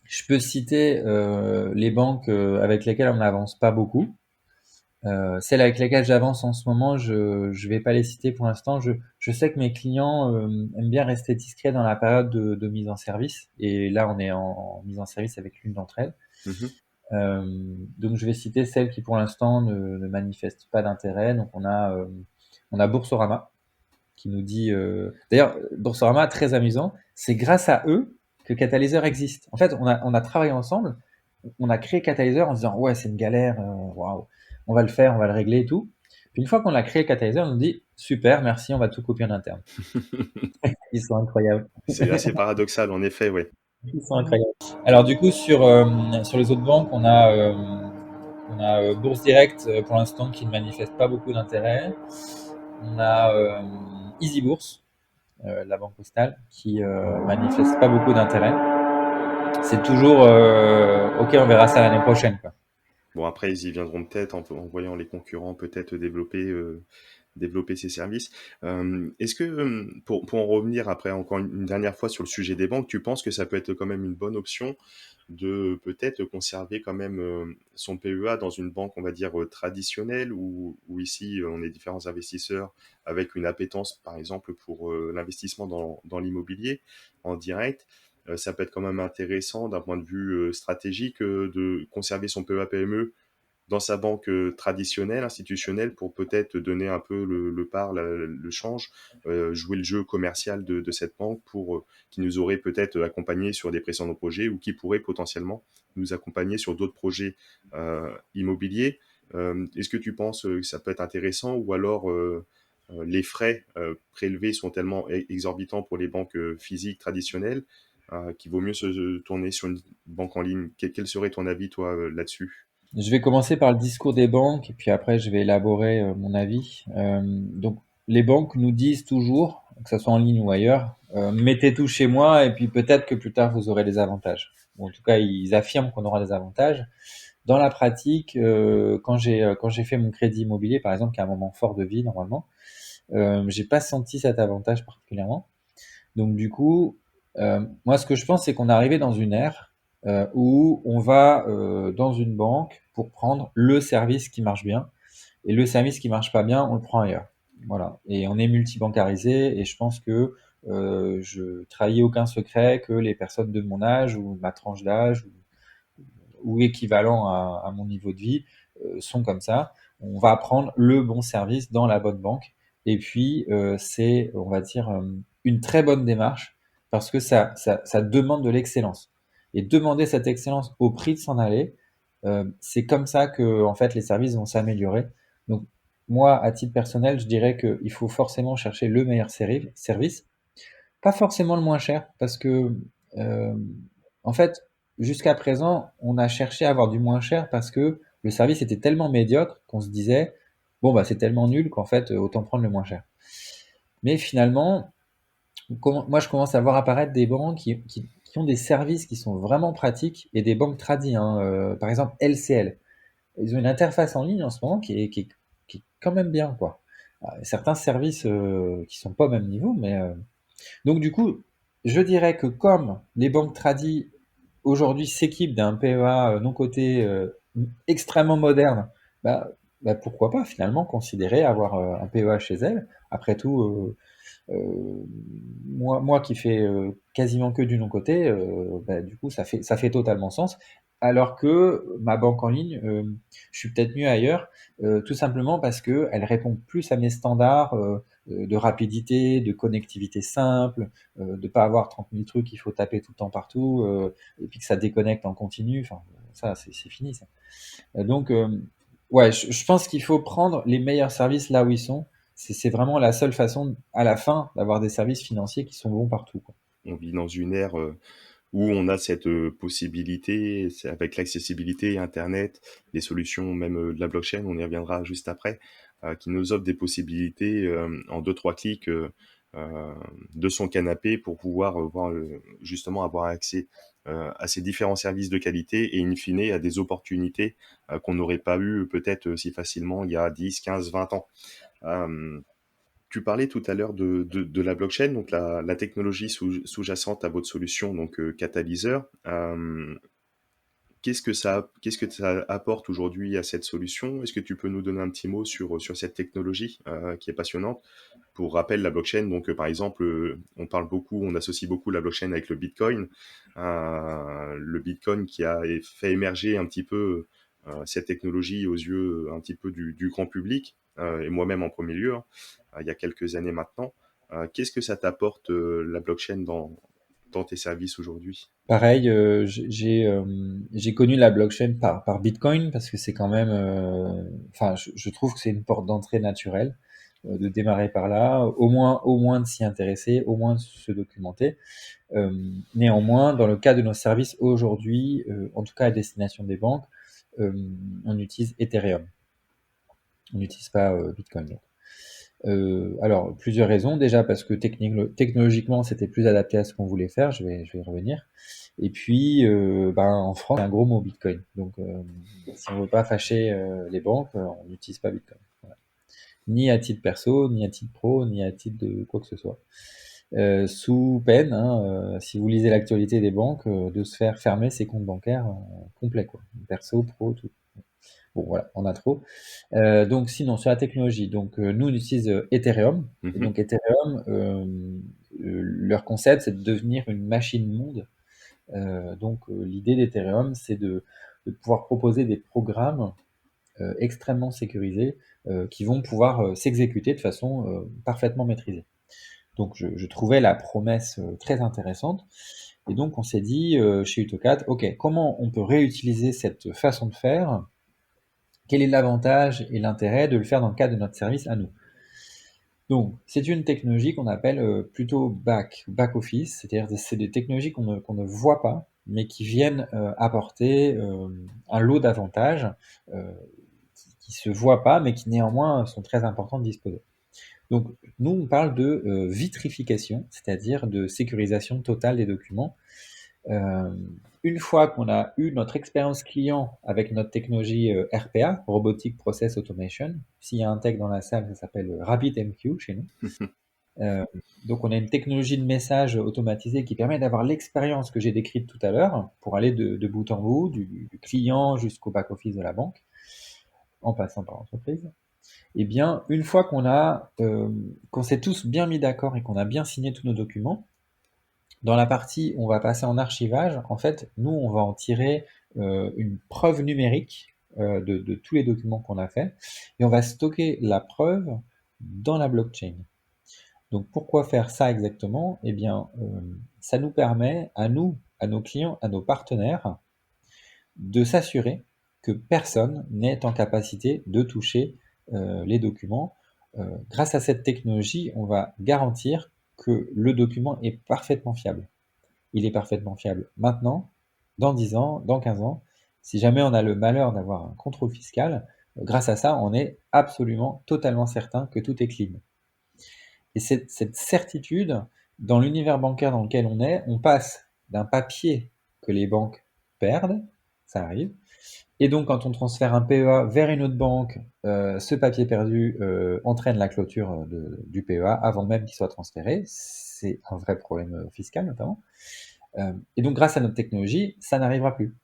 Speaker 1: Je peux citer les banques avec lesquelles on n'avance pas beaucoup. Celles avec lesquelles j'avance en ce moment, je vais pas les citer pour l'instant. Je sais que mes clients aiment bien rester discrets dans la période de mise en service. Et là, on est en mise en service avec l'une d'entre elles.
Speaker 2: Mhm.
Speaker 1: Euh, donc, je vais citer celles qui, pour l'instant, ne manifestent pas d'intérêt. Donc, on a Boursorama qui nous dit. D'ailleurs, Boursorama, très amusant. C'est grâce à eux que Catalyseur existe. En fait, on a travaillé ensemble. On a créé Catalyseur en se disant ouais, c'est une galère. Waouh, on va le faire, on va le régler et tout. Puis une fois qu'on a créé Catalyseur, on nous dit super, merci, on va tout copier en interne. Ils sont incroyables.
Speaker 2: C'est assez paradoxal, en effet, ouais.
Speaker 1: Ils sont incroyables. Alors du coup sur les autres banques, on a Bourse Direct pour l'instant qui ne manifeste pas beaucoup d'intérêt. On a Easy Bourse, la banque postale, qui manifeste pas beaucoup d'intérêt. C'est toujours ok, on verra ça l'année prochaine, quoi.
Speaker 2: Bon, après, ils y viendront peut-être en voyant les concurrents peut-être développer ces services. Est-ce que, pour en revenir après encore une dernière fois sur le sujet des banques, tu penses que ça peut être quand même une bonne option de peut-être conserver quand même son PEA dans une banque, on va dire, traditionnelle, ou ici, on est différents investisseurs avec une appétence, par exemple, pour l'investissement dans l'immobilier en direct. Ça peut être quand même intéressant d'un point de vue stratégique de conserver son PEA PME dans sa banque traditionnelle, institutionnelle, pour peut-être donner un peu le par, le change, jouer le jeu commercial de cette banque pour qui nous aurait peut-être accompagné sur des précédents projets ou qui pourrait potentiellement nous accompagner sur d'autres projets immobiliers. Est-ce que tu penses que ça peut être intéressant, ou alors les frais prélevés sont tellement exorbitants pour les banques physiques traditionnelles qu'il vaut mieux se tourner sur une banque en ligne? Quel serait ton avis, toi, là-dessus?
Speaker 1: Je vais commencer par le discours des banques et puis après je vais élaborer mon avis. Donc les banques nous disent toujours, que ce soit en ligne ou ailleurs, mettez tout chez moi et puis peut-être que plus tard vous aurez des avantages. Ou en tout cas, ils affirment qu'on aura des avantages. Dans la pratique, quand j'ai fait mon crédit immobilier, par exemple, qui est un moment fort de vie normalement, j'ai pas senti cet avantage particulièrement. Donc du coup, moi ce que je pense, c'est qu'on est arrivé dans une ère où on va dans une banque pour prendre le service qui marche bien, et le service qui marche pas bien, on le prend ailleurs. Voilà. Et on est multibancarisé, et je pense que je trahis aucun secret que les personnes de mon âge ou ma tranche d'âge ou équivalent à mon niveau de vie sont comme ça. On va prendre le bon service dans la bonne banque. Et puis, c'est, on va dire, une très bonne démarche parce que ça demande de l'excellence. Et demander cette excellence au prix de s'en aller, c'est comme ça que, en fait, les services vont s'améliorer. Donc, moi, à titre personnel, je dirais qu'il faut forcément chercher le meilleur service, pas forcément le moins cher, parce que, euh, en fait, jusqu'à présent, on a cherché à avoir du moins cher parce que le service était tellement médiocre qu'on se disait, bon, bah, c'est tellement nul qu'en fait, autant prendre le moins cher. Mais finalement, moi, je commence à voir apparaître des banques qui ont des services qui sont vraiment pratiques et des banques tradies, hein. Par exemple, LCL. Ils ont une interface en ligne en ce moment qui est quand même bien, quoi. Certains services qui sont pas au même niveau, mais donc du coup, je dirais que comme les banques tradies aujourd'hui s'équipent d'un PEA non coté extrêmement moderne, bah, pourquoi pas finalement considérer avoir un PEA chez elles. Après tout, moi qui fais quasiment que du non coté, du coup ça fait totalement sens. Alors que ma banque en ligne, je suis peut-être mieux ailleurs, tout simplement parce que elle répond plus à mes standards de rapidité, de connectivité simple, de pas avoir 30 000 trucs qu'il faut taper tout le temps partout, et puis que ça déconnecte en continu. Enfin, ça c'est fini ça. Donc ouais, je pense qu'il faut prendre les meilleurs services là où ils sont. C'est vraiment la seule façon à la fin d'avoir des services financiers qui sont bons partout, quoi.
Speaker 2: On vit dans une ère où on a cette possibilité, avec l'accessibilité, Internet, les solutions même de la blockchain, on y reviendra juste après, qui nous offre des possibilités en deux, trois clics euh, de son canapé pour pouvoir justement avoir accès à ces différents services de qualité et in fine à des opportunités qu'on n'aurait pas eu peut-être si facilement il y a 10, 15, 20 ans. Euh, Tu parlais tout à l'heure de la blockchain, donc la technologie sous-jacente à votre solution, donc catalyseur. qu'est-ce que ça apporte aujourd'hui à cette solution? Est-ce que tu peux nous donner un petit mot sur cette technologie qui est passionnante? Pour rappel, la blockchain, donc par exemple, on associe beaucoup la blockchain avec le Bitcoin qui a fait émerger un petit peu cette technologie aux yeux un petit peu du grand public, et moi-même en premier lieu, hein, il y a quelques années maintenant. Qu'est-ce que ça t'apporte la blockchain dans tes services aujourd'hui?
Speaker 1: Pareil, j'ai connu la blockchain par Bitcoin parce que c'est quand même, enfin, je trouve que c'est une porte d'entrée naturelle de démarrer par là, au moins de s'y intéresser, au moins de se documenter. Néanmoins, dans le cas de nos services aujourd'hui, en tout cas à destination des banques, euh, on utilise Ethereum. On n'utilise pas Bitcoin. Donc. Alors, plusieurs raisons. Déjà parce que technologiquement, c'était plus adapté à ce qu'on voulait faire. Je vais y revenir. Et puis, ben, en France, c'est un gros mot Bitcoin. Donc, si on veut pas fâcher les banques, on n'utilise pas Bitcoin. Voilà. Ni à titre perso, ni à titre pro, ni à titre de quoi que ce soit. Sous peine, hein, si vous lisez l'actualité des banques, de se faire fermer ses comptes bancaires complets, quoi. Perso, pro, tout. Bon, voilà, on a trop. Donc, sinon, sur la technologie, donc, nous, on utilise Ethereum. Et
Speaker 2: Mhm.
Speaker 1: donc, Ethereum, leur concept, c'est de devenir une machine monde. Donc, l'idée d'Ethereum, c'est de pouvoir proposer des programmes extrêmement sécurisés qui vont pouvoir s'exécuter de façon parfaitement maîtrisée. Donc, je trouvais la promesse très intéressante. Et donc, on s'est dit chez Utocat, OK, comment on peut réutiliser cette façon de faire? Quel est l'avantage et l'intérêt de le faire dans le cadre de notre service à nous? Donc, c'est une technologie qu'on appelle plutôt back office, c'est-à-dire c'est des technologies qu'on ne voit pas, mais qui viennent apporter un lot d'avantages euh, qui se voient pas, mais qui néanmoins sont très importants de disposer. Donc, nous, on parle de vitrification, c'est-à-dire de sécurisation totale des documents. Euh, une fois qu'on a eu notre expérience client avec notre technologie RPA, Robotic Process Automation, s'il y a un tech dans la salle, ça s'appelle RabbitMQ chez nous. Euh, donc on a une technologie de message automatisée qui permet d'avoir l'expérience que j'ai décrite tout à l'heure pour aller de bout en bout, du client jusqu'au back-office de la banque, en passant par l'entreprise. Et bien, une fois qu'on s'est tous bien mis d'accord et qu'on a bien signé tous nos documents, dans la partie où on va passer en archivage, en fait, nous, on va en tirer une preuve numérique de tous les documents qu'on a fait, et on va stocker la preuve dans la blockchain. Donc pourquoi faire ça exactement? Eh bien, ça nous permet, à nous, à nos clients, à nos partenaires, de s'assurer que personne n'est en capacité de toucher les documents. Grâce à cette technologie, on va garantir que le document est parfaitement fiable. Il est parfaitement fiable maintenant, dans 10 ans, dans 15 ans. Si jamais on a le malheur d'avoir un contrôle fiscal, grâce à ça, on est absolument, totalement certain que tout est clean. Et cette certitude, dans l'univers bancaire dans lequel on passe d'un papier que les banques perdent, ça arrive, et donc quand on transfère un PEA vers une autre banque, ce papier perdu entraîne la clôture du PEA avant même qu'il soit transféré. C'est un vrai problème fiscal notamment. Et donc grâce à notre technologie, ça n'arrivera plus.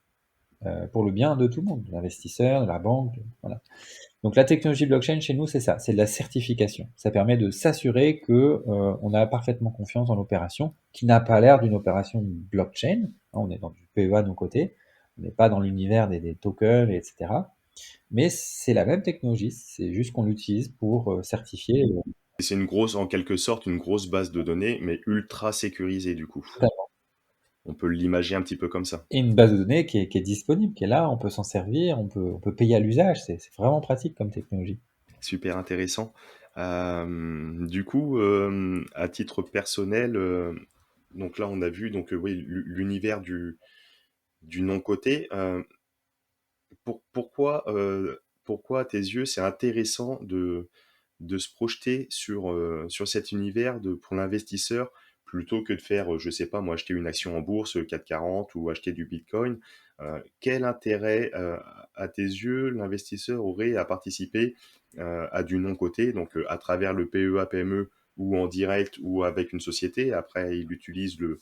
Speaker 1: Pour le bien de tout le monde, de l'investisseur, de la banque, voilà. Donc la technologie blockchain chez nous, c'est ça, c'est de la certification. Ça permet de s'assurer que on a parfaitement confiance dans l'opération, qui n'a pas l'air d'une opération blockchain. On est dans du PEA de nos côtés, on n'est pas dans l'univers des tokens, etc. Mais c'est la même technologie, c'est juste qu'on l'utilise pour certifier
Speaker 2: Et c'est en quelque sorte, une grosse base de données, mais ultra sécurisée du coup. On peut l'imager un petit peu comme ça.
Speaker 1: et une base de données qui est disponible, qui est là, on peut s'en servir, on peut payer à l'usage, c'est vraiment pratique comme technologie.
Speaker 2: Super intéressant. Du coup, à titre personnel, donc là on a vu donc oui l'univers du non coté. Pourquoi à tes yeux c'est intéressant de se projeter sur cet univers pour l'investisseur plutôt que de faire, je sais pas moi, acheter une action en bourse, 440 ou acheter du Bitcoin. Quel intérêt, à tes yeux, l'investisseur aurait à participer à du non-coté, donc à travers le PEA, PME ou en direct ou avec une société. Après, il utilise le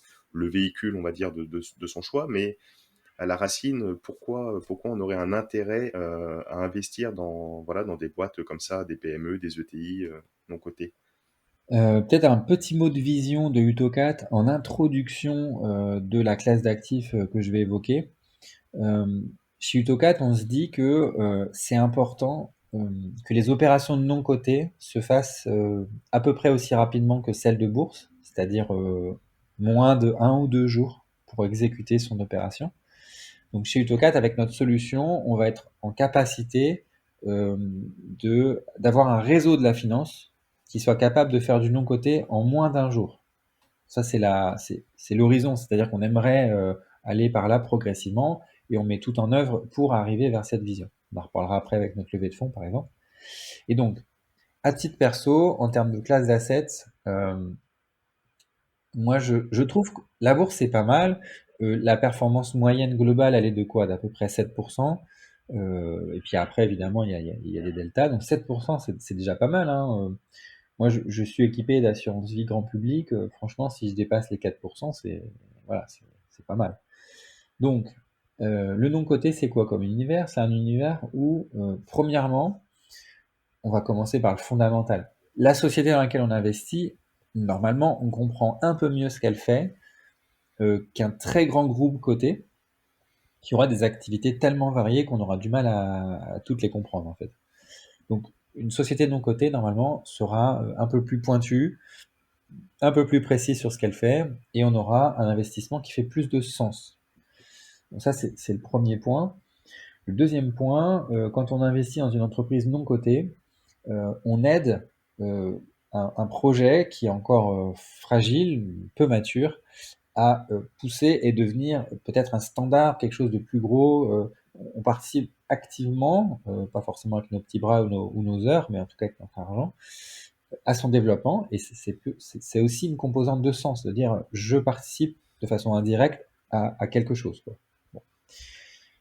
Speaker 2: véhicule, on va dire, de son choix, mais à la racine, pourquoi on aurait un intérêt à investir dans des boîtes comme ça, des PME, des ETI non cotées?
Speaker 1: Peut-être un petit mot de vision de Utocat en introduction de la classe d'actifs que je vais évoquer. Euh, Chez Utocat, on se dit que c'est important que les opérations de non cotées se fassent à peu près aussi rapidement que celles de bourse, c'est-à-dire moins de 1 ou 2 jours pour exécuter son opération. Donc chez Utocat, avec notre solution, on va être en capacité d'avoir un réseau de la finance qui soit capable de faire du non-coté en moins d'1 jour. Ça, c'est l'horizon, c'est-à-dire qu'on aimerait aller par là progressivement et on met tout en œuvre pour arriver vers cette vision. On en reparlera après avec notre levée de fonds, par exemple. Et donc, à titre perso, en termes de classe d'assets, moi, je trouve que la bourse, c'est pas mal. La performance moyenne globale, elle est de quoi? D'à peu près 7%. Et puis après, évidemment, il y a des deltas. Donc 7%, c'est déjà pas mal, hein. Moi, je suis équipé d'assurance vie grand public. Franchement, si je dépasse les 4%, voilà, c'est pas mal. Donc, le non-coté, c'est quoi comme univers? C'est un univers où, premièrement, on va commencer par le fondamental. La société dans laquelle on investit, normalement, on comprend un peu mieux ce qu'elle fait qu'un très grand groupe coté qui aura des activités tellement variées qu'on aura du mal à toutes les comprendre en fait. Donc une société non cotée normalement sera un peu plus pointue, un peu plus précise sur ce qu'elle fait et on aura un investissement qui fait plus de sens. Donc ça c'est le premier point. Le deuxième point, quand on investit dans une entreprise non cotée, on aide un projet qui est encore fragile, peu mature, à pousser et devenir peut-être un standard, quelque chose de plus gros. On participe activement, pas forcément avec nos petits bras ou nos heures, mais en tout cas avec notre argent, à son développement. Et c'est aussi une composante de sens, de dire je participe de façon indirecte à quelque chose, quoi. Bon.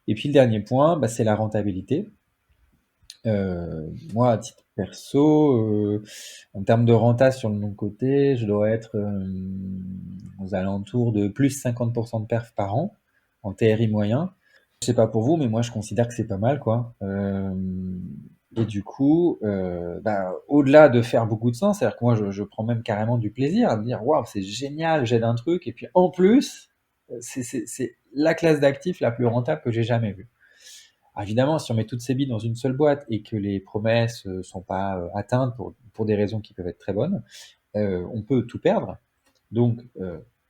Speaker 1: Et puis le dernier point, bah, c'est la rentabilité. Moi, à titre perso, en termes de renta sur le non-coté, je dois être aux alentours de plus 50% de perf par an en TRI moyen. Je sais pas pour vous, mais moi je considère que c'est pas mal, quoi. Et du coup, bah, au-delà de faire beaucoup de sens, c'est-à-dire que moi je prends même carrément du plaisir à me dire waouh, c'est génial, j'aide un truc, et puis en plus, c'est la classe d'actifs la plus rentable que j'ai jamais vue. Alors évidemment, si on met toutes ces billes dans une seule boîte et que les promesses sont pas atteintes pour des raisons qui peuvent être très bonnes, on peut tout perdre. Donc,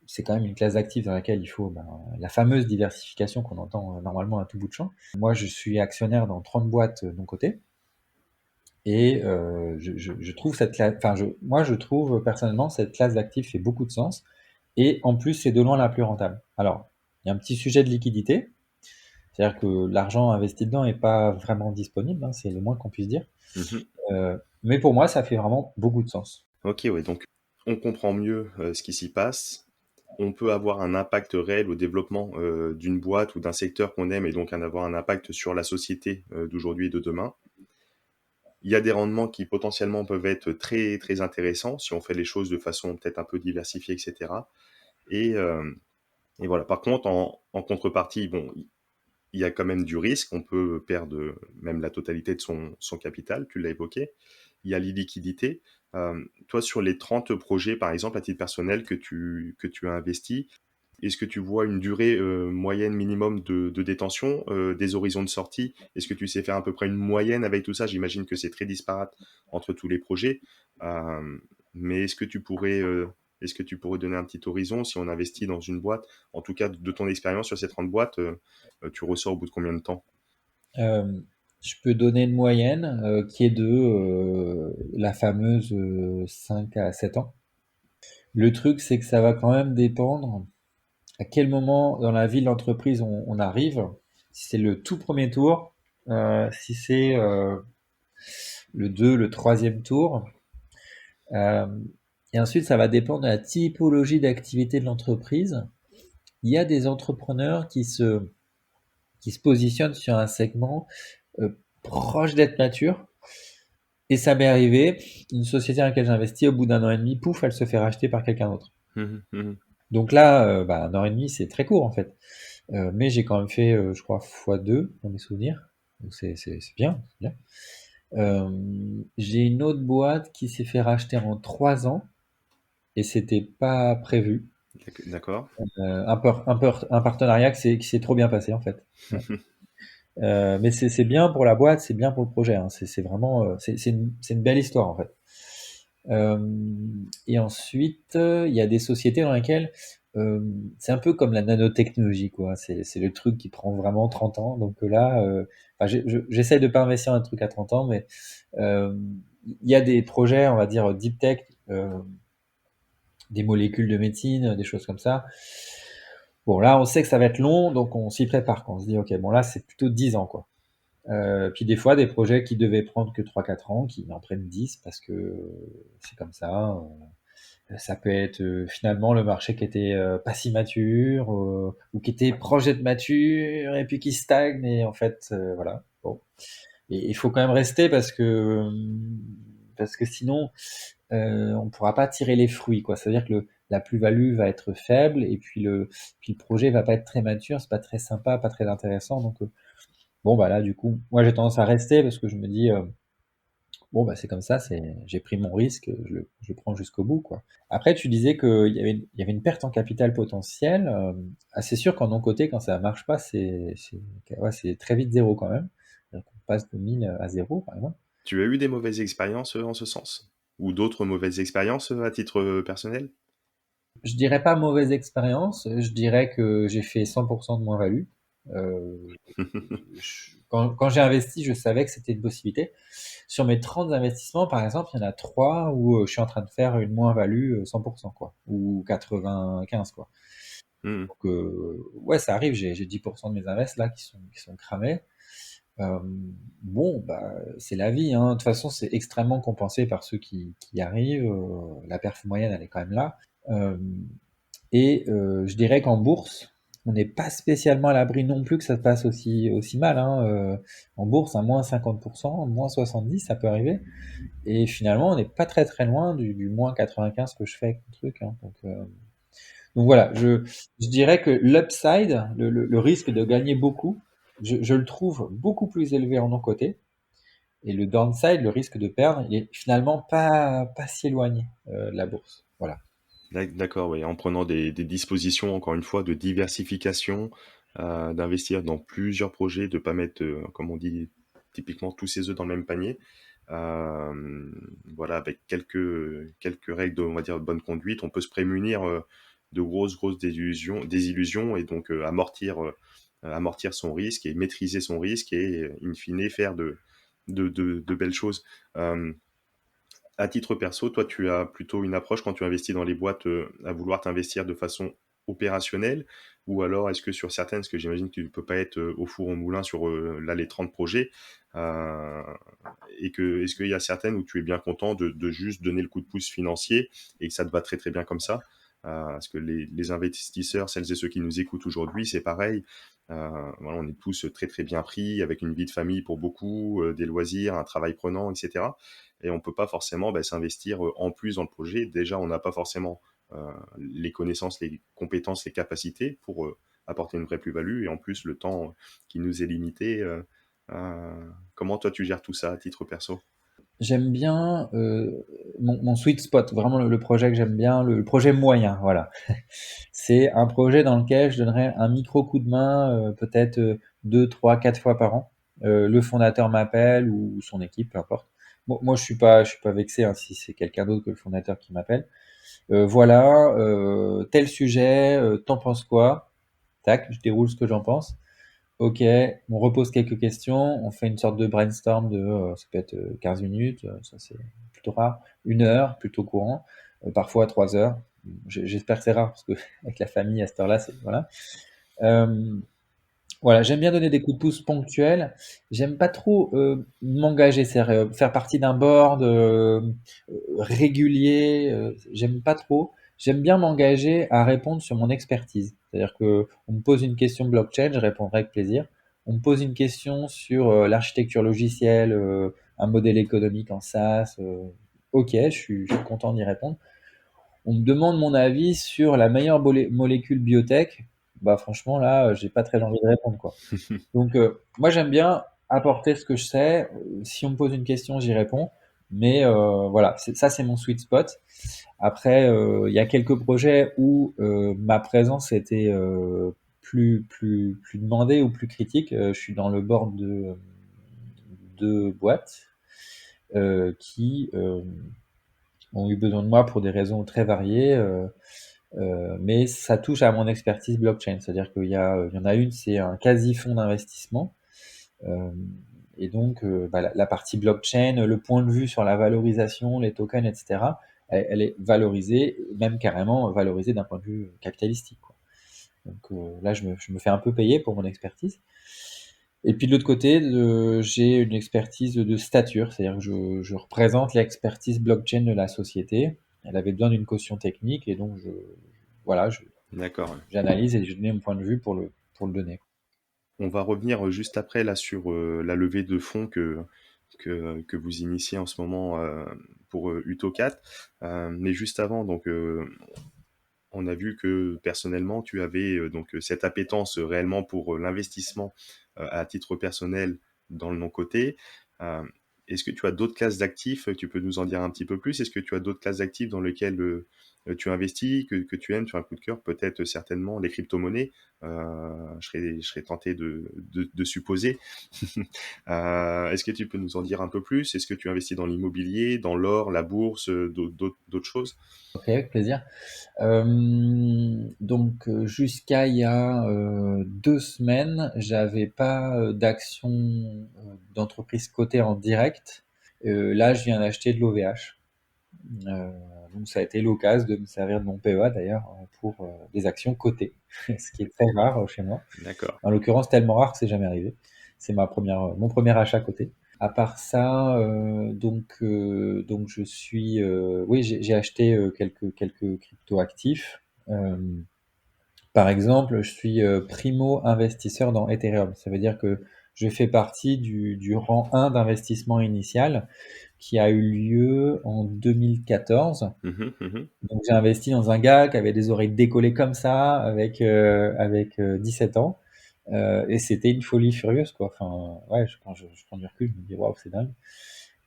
Speaker 1: c'est quand même une classe d'actifs dans laquelle il faut la fameuse diversification qu'on entend normalement à tout bout de champ. Moi, je suis actionnaire dans 30 boîtes non cotées et je trouve cette classe, enfin, moi, je trouve personnellement cette classe d'actifs fait beaucoup de sens et en plus, c'est de loin la plus rentable. Alors, il y a un petit sujet de liquidité, c'est-à-dire que l'argent investi dedans n'est pas vraiment disponible, hein, c'est le moins qu'on puisse dire.
Speaker 2: Mhm.
Speaker 1: Mais pour moi, ça fait vraiment beaucoup de sens.
Speaker 2: Ok, ouais, donc on comprend mieux ce qui s'y passe. On peut avoir un impact réel au développement d'une boîte ou d'un secteur qu'on aime et donc avoir un impact sur la société d'aujourd'hui et de demain. Il y a des rendements qui potentiellement peuvent être très très intéressants si on fait les choses de façon peut-être un peu diversifiée, etc. Et, euh, et voilà. Par contre, en contrepartie, bon, il y a quand même du risque. On peut perdre même la totalité de son capital, tu l'as évoqué. Il y a l'illiquidité. Toi, sur les 30 projets, par exemple, à titre personnel que tu as investis, est-ce que tu vois une durée moyenne minimum de détention, des horizons de sortie? Est-ce que tu sais faire à peu près une moyenne avec tout ça? J'imagine que c'est très disparate entre tous les projets. Euh, mais est-ce que tu pourrais donner un petit horizon si on investit dans une boîte? En tout cas, de ton expérience sur ces 30 boîtes, tu ressors au bout de combien de temps?
Speaker 1: Euh, je peux donner une moyenne qui est de la fameuse 5 à 7 ans. Le truc, c'est que ça va quand même dépendre à quel moment dans la vie de l'entreprise on arrive. Si c'est le tout premier tour, si c'est le 2, le troisième tour. Euh, et ensuite, ça va dépendre de la typologie d'activité de l'entreprise. Il y a des entrepreneurs qui se positionnent sur un segment euh, proche d'être mature. Et ça m'est arrivé, une société dans laquelle j'investis, au bout d'un an et demi, pouf, elle se fait racheter par quelqu'un d'autre.
Speaker 2: Mhm, mhm.
Speaker 1: Donc là, 1 an et demi, c'est très court en fait. Mais j'ai quand même fait, je crois, x2 dans mes souvenirs. Donc c'est bien, c'est bien. J'ai une autre boîte qui s'est fait racheter en 3 ans et c'était pas prévu.
Speaker 2: D'accord.
Speaker 1: Un partenariat qui s'est trop bien passé en fait. Ouais. Mais c'est bien pour la boîte, c'est bien pour le projet, hein. C'est vraiment, c'est une belle histoire en fait. Euh, et ensuite, il y a des sociétés dans lesquelles c'est un peu comme la nanotechnologie, quoi. C'est le truc qui prend vraiment 30 ans. Donc là, enfin, j'essaie de pas investir dans un truc à 30 ans, mais euh, il y a des projets, on va dire deep tech, des molécules de médecine, des choses comme ça. Bon, là, on sait que ça va être long, donc on s'y prépare, quoi. On se dit, ok, bon là, c'est plutôt 10 ans, quoi. Puis des fois, des projets qui devaient prendre que 3 4 ans, qui en prennent 10 parce que c'est comme ça. Ça peut être finalement le marché qui était pas si mature ou qui était proche d'être mature et puis qui stagne et en fait voilà. Bon. Et il faut quand même rester parce que sinon on pourra pas tirer les fruits quoi. C'est-à-dire que la plus-value va être faible et puis le projet va pas être très mature, c'est pas très sympa, pas très intéressant. Donc bon bah là du coup moi j'ai tendance à rester parce que je me dis bon, bah, c'est comme ça, j'ai pris mon risque, je le prends jusqu'au bout, quoi. Après, tu disais qu'il y avait une perte en capital potentiel. C'est sûr qu'en non-coté, quand ça marche pas, ouais, c'est très vite zéro quand même. Donc, on passe de 1000 à zéro, par exemple.
Speaker 2: Tu as eu des mauvaises expériences en ce sens? Ou d'autres mauvaises expériences à titre personnel?
Speaker 1: Je dirais pas mauvaise expérience, je dirais que j'ai fait 100% de moins-value. Euh, quand j'ai investi, je savais que c'était une possibilité. Sur mes 30 investissements, par exemple, il y en a 3 où je suis en train de faire une moins-value 100%, quoi, ou 95, quoi.
Speaker 2: Mhm.
Speaker 1: Donc, ouais, ça arrive, j'ai 10% de mes invests là qui sont cramés. Euh, bon, bah, c'est la vie, hein. De toute façon, c'est extrêmement compensé par ceux qui y arrivent. La perf moyenne, elle est quand même là. Euh, je dirais qu'en bourse, on n'est pas spécialement à l'abri non plus que ça se passe aussi mal, hein. En bourse, un moins 50%, moins 70, ça peut arriver. Et finalement, on n'est pas très très loin du moins 95 que je fais avec le truc, hein. Donc voilà, je dirais que l'upside, le risque de gagner beaucoup, je le trouve beaucoup plus élevé en non-coté. Et le downside, le risque de perdre, il est finalement pas si éloigné de la bourse. Voilà.
Speaker 2: D'accord, oui, en prenant des dispositions, encore une fois, de diversification, d'investir dans plusieurs projets, de pas mettre, comme on dit typiquement, tous ses œufs dans le même panier. Euh, voilà, avec quelques règles de, on va dire, bonne conduite, on peut se prémunir de grosses désillusions et donc amortir son risque et maîtriser son risque et, in fine, faire de belles choses. Euh, à titre perso, toi, tu as plutôt une approche quand tu investis dans les boîtes à vouloir t'investir de façon opérationnelle ou alors est-ce que sur certaines, parce que j'imagine que tu ne peux pas être au four au moulin sur là les 30 projets, euh, et que est-ce qu'il y a certaines où tu es bien content de juste donner le coup de pouce financier et que ça te va très très bien comme ça, parce que les investisseurs, celles et ceux qui nous écoutent aujourd'hui, c'est pareil. Voilà, on est tous très très bien pris avec une vie de famille pour beaucoup, des loisirs, un travail prenant, etc. Et on peut pas forcément s'investir en plus dans le projet. Déjà, on n'a pas forcément les connaissances, les compétences, les capacités pour apporter une vraie plus-value, et en plus le temps qui nous est limité. Comment toi tu gères tout ça à titre perso?
Speaker 1: J'aime bien mon sweet spot, vraiment le projet que j'aime bien, le projet moyen, voilà. C'est un projet dans lequel je donnerais un micro coup de main, peut-être 2, 3, 4 fois par an. Le fondateur m'appelle ou son équipe, peu importe. Bon, moi, je suis pas vexé hein, si c'est quelqu'un d'autre que le fondateur qui m'appelle. Voilà, tel sujet, t'en penses quoi? Tac, je déroule ce que j'en pense. Ok, on repose quelques questions, on fait une sorte de brainstorm ça peut être 15 minutes, ça c'est plutôt rare, 1 heure, plutôt courant, parfois 3 heures. J'espère que c'est rare parce que avec la famille à cette heure-là, voilà. Euh, voilà, j'aime bien donner des coups de pouce ponctuels. J'aime pas trop m'engager, c'est-à-dire faire partie d'un board régulier. J'aime pas trop. J'aime bien m'engager à répondre sur mon expertise. C'est-à-dire que on me pose une question blockchain, je répondrai avec plaisir. On me pose une question sur l'architecture logicielle, un modèle économique en SaaS. Ok, je suis content d'y répondre. On me demande mon avis sur la meilleure molécule biotech. bah franchement là, j'ai pas très envie de répondre quoi. Donc moi j'aime bien apporter ce que je sais. Si on me pose une question, j'y réponds. Mais voilà, ça c'est mon sweet spot. Après, il y a quelques projets où ma présence était plus demandée ou plus critique. Je suis dans le board de boîtes qui ont eu besoin de moi pour des raisons très variées. Mais ça touche à mon expertise blockchain. C'est-à-dire il y en a une, c'est un quasi-fonds d'investissement. Euh, et donc, bah, la partie blockchain, le point de vue sur la valorisation, les tokens, etc., elle est valorisée, même carrément valorisée d'un point de vue capitalistique, quoi. Donc là, je me fais un peu payer pour mon expertise. Et puis de l'autre côté, j'ai une expertise de stature, c'est-à-dire que je représente l'expertise blockchain de la société. Elle avait besoin d'une caution technique et donc voilà,
Speaker 2: D'accord. Ouais.
Speaker 1: j'analyse et je donne mon point de vue pour le donner.
Speaker 2: On va revenir juste après là sur la levée de fonds que vous initiez en ce moment pour Utocat. Mais juste avant, donc on a vu que personnellement, tu avais donc cette appétence réellement pour l'investissement à titre personnel dans le non-coté. Euh, Est-ce que tu as d'autres classes d'actifs? Tu peux nous en dire un petit peu plus? Est-ce que tu as d'autres classes d'actifs dans lesquelles tu investis, que tu aimes, tu as un coup de cœur? Peut-être certainement les crypto-monnaies. Je serais tenté de supposer. Est-ce que tu peux nous en dire un peu plus? Est-ce que tu investis dans l'immobilier, dans l'or, la bourse, d'autres choses?
Speaker 1: Ok, avec plaisir. Donc jusqu'à il y a 2 semaines, j'avais pas d'action d'entreprise cotée en direct. Là, je viens d'acheter de l'OVH. Euh, donc ça a été l'occasion de me servir de mon PEA d'ailleurs pour des actions cotées, ce qui est très rare chez moi.
Speaker 2: D'accord.
Speaker 1: En l'occurrence, tellement rare que c'est jamais arrivé. C'est mon premier achat coté. À part ça, donc je suis, oui, j'ai acheté quelques crypto actifs. Euh, Par exemple, je suis primo investisseur dans Ethereum. Ça veut dire que je fais partie du rang 1 d'investissement initial qui a eu lieu en 2014.
Speaker 2: Mhm, mhm.
Speaker 1: Donc j'ai investi dans un gars qui avait des oreilles décollées comme ça, avec 17 ans. Et c'était une folie furieuse, quoi. Enfin, ouais, quand je prends du recul, je me dis, waouh, c'est dingue.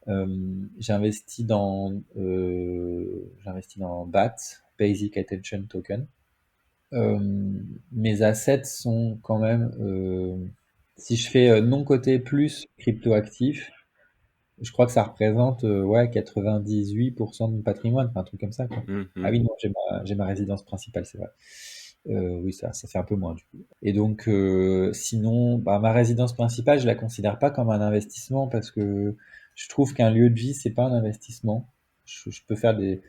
Speaker 1: Euh, j'ai investi dans BAT, Basic Attention Token. Euh, Mes assets sont quand même, si je fais non coté plus crypto actif, je crois que ça représente ouais, 98% de mon patrimoine, enfin, un truc comme ça, quoi. Ah
Speaker 2: Mhm.
Speaker 1: oui, non, j'ai ma résidence principale, c'est vrai. Oui, ça fait un peu moins du coup. Et donc, sinon, bah, ma résidence principale, je la considère pas comme un investissement parce que je trouve qu'un lieu de vie, c'est pas un investissement. Je peux faire des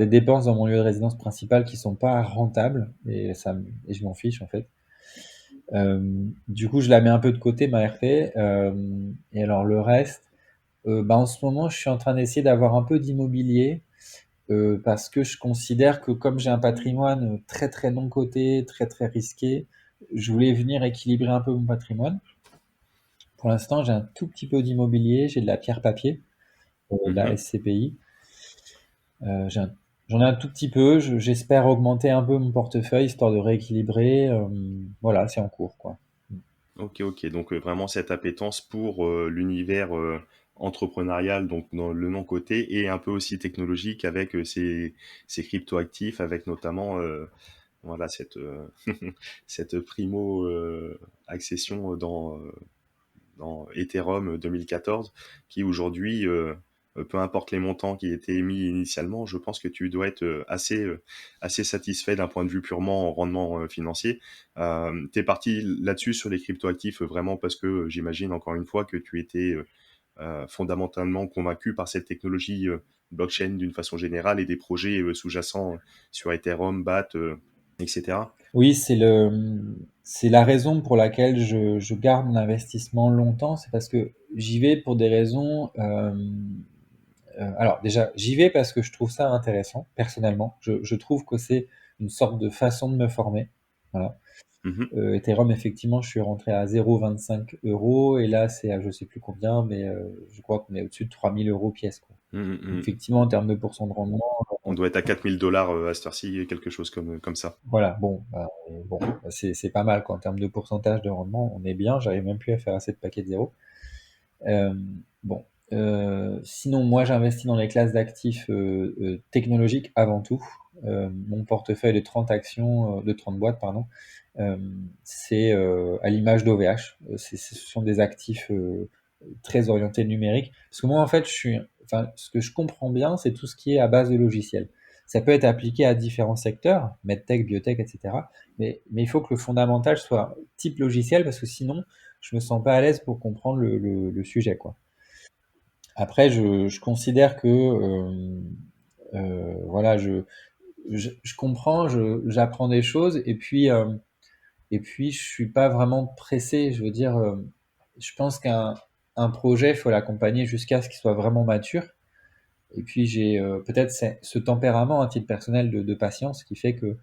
Speaker 1: dépenses dans mon lieu de résidence principale qui sont pas rentables et et je m'en fiche en fait. Euh, du coup, je la mets un peu de côté, ma RP. Et alors le reste, bah, en ce moment, je suis en train d'essayer d'avoir un peu d'immobilier parce que je considère que comme j'ai un patrimoine très très non coté, très très risqué, je voulais venir équilibrer un peu mon patrimoine. Pour l'instant, j'ai un tout petit peu d'immobilier, j'ai de la pierre papier, de la
Speaker 2: Mhm.
Speaker 1: SCPI. J'ai j'en ai un tout petit peu, j'espère augmenter un peu mon portefeuille histoire de rééquilibrer. Voilà, c'est en cours quoi.
Speaker 2: Ok, ok. Donc vraiment cette appétence pour l'univers entrepreneurial, donc dans le non coté, et un peu aussi technologique avec ces crypto-actifs, avec notamment voilà cette primo accession dans Ethereum 2014, qui aujourd'hui, peu importe les montants qui étaient émis initialement, je pense que tu dois être assez satisfait d'un point de vue purement rendement financier. T'es parti là-dessus sur les cryptoactifs vraiment parce que j'imagine encore une fois que tu étais fondamentalement convaincu par cette technologie blockchain d'une façon générale et des projets sous-jacents sur Ethereum, BAT, etc.
Speaker 1: Oui, c'est la raison pour laquelle je garde mon investissement longtemps, c'est parce que j'y vais pour des raisons. Alors déjà, j'y vais parce que je trouve ça intéressant, personnellement. Je trouve que c'est une sorte de façon de me former. Voilà.
Speaker 2: Mhm.
Speaker 1: Ethereum, effectivement, je suis rentré à 0,25 € et là, c'est à je sais plus combien, mais je crois qu'on est au-dessus de 3000 € pièce, quoi. Effectivement, en termes de pourcent de rendement,
Speaker 2: On doit être à 4 000 $ à cette heure-ci, quelque chose comme ça.
Speaker 1: voilà, bon, c'est pas mal, quoi. En termes de pourcentage de rendement, on est bien. J'arrive même plus à faire assez de paquets de zéro. Euh, bon, sinon, moi, j'investis dans les classes d'actifs technologiques avant tout. Mon portefeuille de 30 actions, de 30 boîtes, pardon, euh, c'est à l'image d'OVH. Ce sont des actifs très orientés numérique. Parce que moi, en fait, enfin, ce que je comprends bien, c'est tout ce qui est à base de logiciels. Ça peut être appliqué à différents secteurs, medtech, biotech, etc. Mais il faut que le fondamental soit type logiciel, parce que sinon, je me sens pas à l'aise pour comprendre le sujet, quoi. Après, je considère que voilà, je comprends, j'apprends des choses, et puis je suis pas vraiment pressé. Je veux dire, je pense qu'un un projet, il faut l'accompagner jusqu'à ce qu'il soit vraiment mature. Et puis j'ai peut-être ce tempérament à titre personnel de patience qui fait que,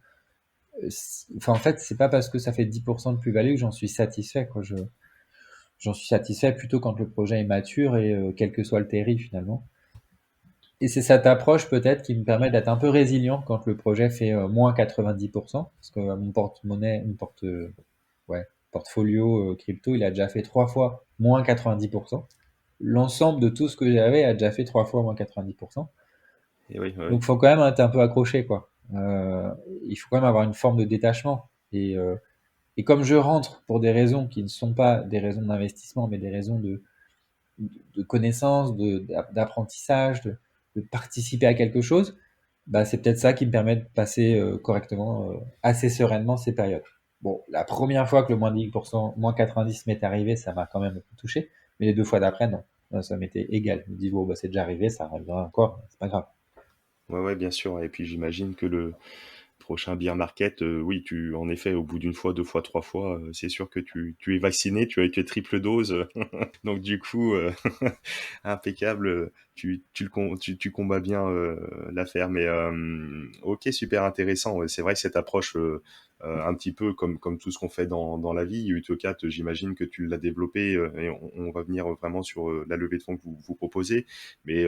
Speaker 1: enfin en fait, c'est pas parce que ça fait 10% de plus-value que j'en suis satisfait, quoi. J'en suis satisfait plutôt quand le projet est mature et quel que soit le terri finalement. Et c'est cette approche peut-être qui me permet d'être un peu résilient quand le projet fait moins 90%, parce que mon porte-monnaie, ouais, portfolio crypto, il a déjà fait 3 fois moins 90%. L'ensemble de tout ce que j'avais a déjà fait 3 fois moins 90%.
Speaker 2: Et oui, ouais.
Speaker 1: Donc, il faut quand même être un peu accroché, quoi. Il faut quand même avoir une forme de détachement. Et comme je rentre pour des raisons qui ne sont pas des raisons d'investissement, mais des raisons de connaissance, d'apprentissage, de participer à quelque chose, bah, c'est peut-être ça qui me permet de passer correctement, assez sereinement ces périodes. Bon, la première fois que le moins 10%, moins 90 m'est arrivé, ça m'a quand même beaucoup touché. Mais les 2 fois d'après, non. Ça m'était égal. Je me dis, bon, bah, c'est déjà arrivé, ça arrivera encore, c'est pas grave.
Speaker 2: Ouais, ouais, bien sûr. Et puis j'imagine que le prochain bear market, oui, en effet, au bout d'une fois, 2 fois, 3 fois, c'est sûr que tu es vacciné, tu as été triple dose. Donc du coup, impeccable, tu combats bien l'affaire. Mais ok, super intéressant. Ouais, c'est vrai que cette approche, un petit peu comme tout ce qu'on fait dans la vie, Utocat, j'imagine que tu l'as développé, et on va venir vraiment sur la levée de fonds que vous proposez. Mais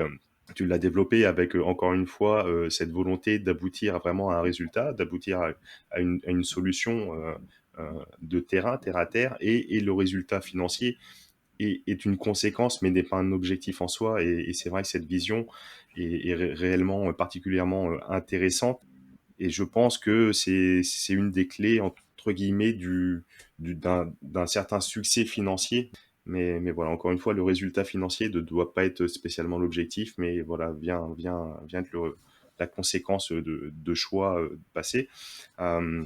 Speaker 2: tu l'as développé avec, encore une fois, cette volonté d'aboutir vraiment à un résultat, d'aboutir à une solution de terre à terre, et le résultat financier est une conséquence, mais n'est pas un objectif en soi. Et c'est vrai que cette vision est réellement particulièrement intéressante. Et je pense que c'est une des clés, entre guillemets, d'un certain succès financier. Mais voilà, encore une fois, le résultat financier ne doit pas être spécialement l'objectif, mais voilà, vient être la conséquence de choix passés. Euh,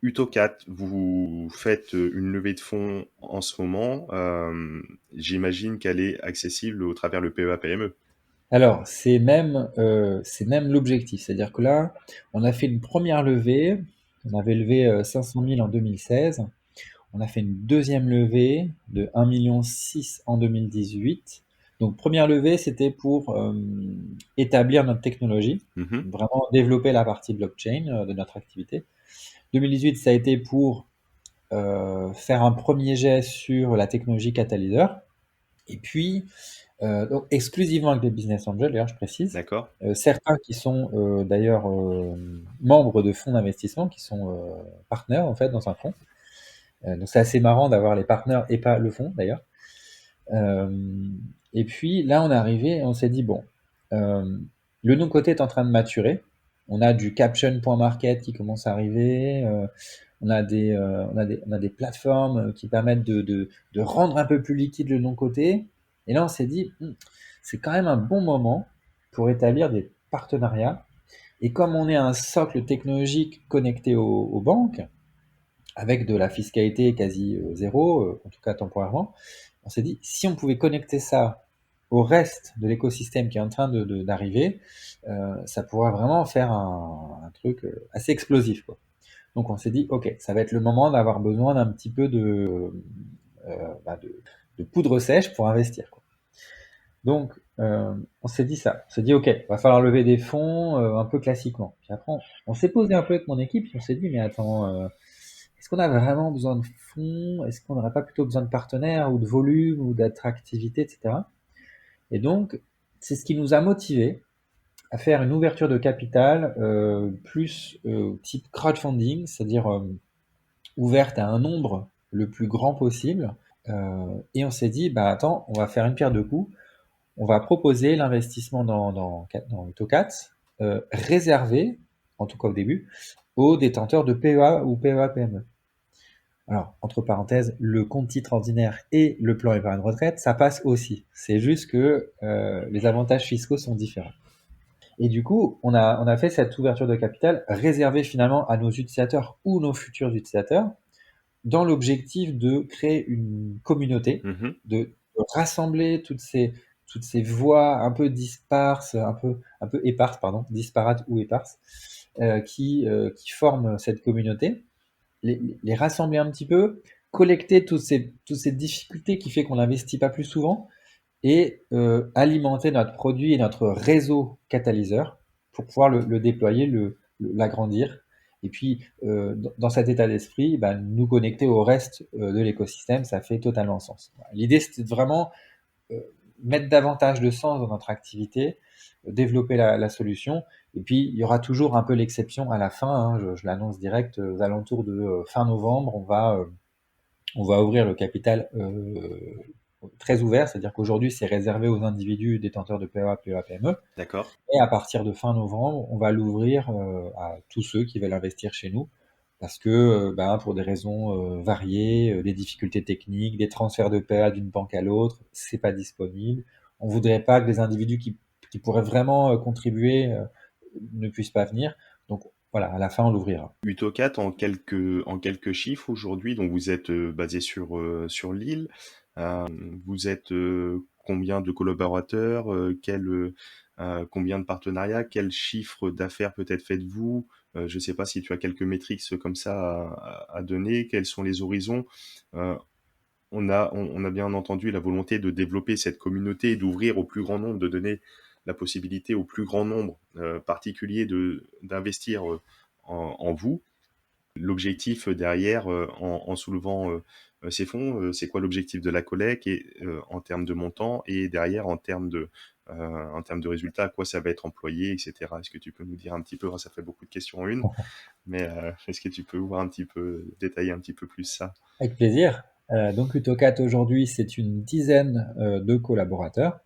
Speaker 2: Utocat, vous faites une levée de fonds en ce moment. J'imagine qu'elle est accessible au travers le PEA-PME.
Speaker 1: Alors, c'est même l'objectif. C'est-à-dire que là, on a fait une première levée. On avait levé 500 000 en 2016. On a fait une deuxième levée de 1,6 million en 2018. Donc, première levée, c'était pour établir notre technologie,
Speaker 2: Mhm,
Speaker 1: vraiment développer la partie blockchain de notre activité. 2018, ça a été pour faire un premier jet sur la technologie catalyseur. Et puis, donc exclusivement avec des business angels, d'ailleurs, je précise.
Speaker 2: d'accord.
Speaker 1: Certains qui sont d'ailleurs membres de fonds d'investissement, qui sont partenaires en fait dans un fonds. Donc c'est assez marrant d'avoir les partenaires et pas le fonds d'ailleurs. Euh, et puis là, on est arrivé et on s'est dit, bon, euh, le non-côté est en train de maturer. On a du caption.market qui commence à arriver. On a des plateformes qui permettent de rendre un peu plus liquide le non-côté. Et là, on s'est dit, c'est quand même un bon moment pour établir des partenariats. Et comme on est un socle technologique connecté aux banques, avec de la fiscalité quasi zéro, en tout cas temporairement, on s'est dit, si on pouvait connecter ça au reste de l'écosystème qui est en train d'arriver, ça pourrait vraiment faire un truc assez explosif, quoi. Donc on s'est dit, ok, ça va être le moment d'avoir besoin d'un petit peu bah, de poudre sèche pour investir, quoi. Donc on s'est dit ça. On s'est dit, ok, va falloir lever des fonds un peu classiquement. Puis après, on s'est posé un peu avec mon équipe, puis on s'est dit, mais attends, est-ce qu'on a vraiment besoin de fonds? Est-ce qu'on n'aurait pas plutôt besoin de partenaires ou de volume ou d'attractivité, etc. Et donc, c'est ce qui nous a motivés à faire une ouverture de capital plus type crowdfunding, c'est-à-dire ouverte à un nombre le plus grand possible. Et on s'est dit, bah attends, on va faire une pierre deux coups. On va proposer l'investissement dans Tokat, réservé, en tout cas au début, aux détenteurs de PEA ou PEA-PME. Alors, entre parenthèses, le compte titre ordinaire et le plan épargne retraite, ça passe aussi. C'est juste que les avantages fiscaux sont différents. Et du coup, on a fait cette ouverture de capital réservée finalement à nos utilisateurs ou nos futurs utilisateurs, dans l'objectif de créer une communauté,
Speaker 2: Mhm.
Speaker 1: de rassembler toutes ces voix un peu disparses, un peu éparses, pardon, disparates ou éparses, qui forment cette communauté, les rassembler un petit peu, collecter toutes ces difficultés qui fait qu'on n'investit pas plus souvent, et alimenter notre produit et notre réseau catalyseur pour pouvoir le déployer, l'agrandir. Et puis, dans cet état d'esprit, bah, nous connecter au reste de l'écosystème, ça fait totalement sens. L'idée, c'était de vraiment euh, mettre davantage de sens dans notre activité, développer la solution. Et puis, il y aura toujours un peu l'exception à la fin. Hein, je l'annonce direct, aux alentours de fin novembre, on va ouvrir le capital très ouvert, c'est-à-dire qu'aujourd'hui, c'est réservé aux individus détenteurs de PEA, PEA, PME.
Speaker 2: D'accord.
Speaker 1: Et à partir de fin novembre, on va l'ouvrir à tous ceux qui veulent investir chez nous, parce que ben, pour des raisons variées, des difficultés techniques, des transferts de PEA d'une banque à l'autre, c'est pas disponible. On voudrait pas que les individus qui pourraient vraiment contribuer ne puissent pas venir. Donc voilà, à la fin, on l'ouvrira.
Speaker 2: Utocat en quelques chiffres aujourd'hui, donc vous êtes basé sur l'île. Euh, Vous êtes combien de collaborateurs, combien de partenariats, quel chiffre d'affaires peut-être faites-vous? Je ne sais pas si tu as quelques métriques comme ça à donner. Quels sont les horizons? Euh, on a bien entendu la volonté de développer cette communauté et d'ouvrir au plus grand nombre, de donner la possibilité au plus grand nombre particulier d'investir en vous. L'objectif derrière, en soulevant ces fonds, c'est quoi l'objectif de la collecte et en termes de montant et derrière en termes de résultats, à quoi ça va être employé, etc. Est-ce que tu peux nous dire un petit peu, ça fait beaucoup de questions en une, mais est-ce que tu peux voir un petit peu, détailler un petit peu plus ça?
Speaker 1: Avec plaisir. Donc Utocat aujourd'hui, c'est une dizaine de collaborateurs.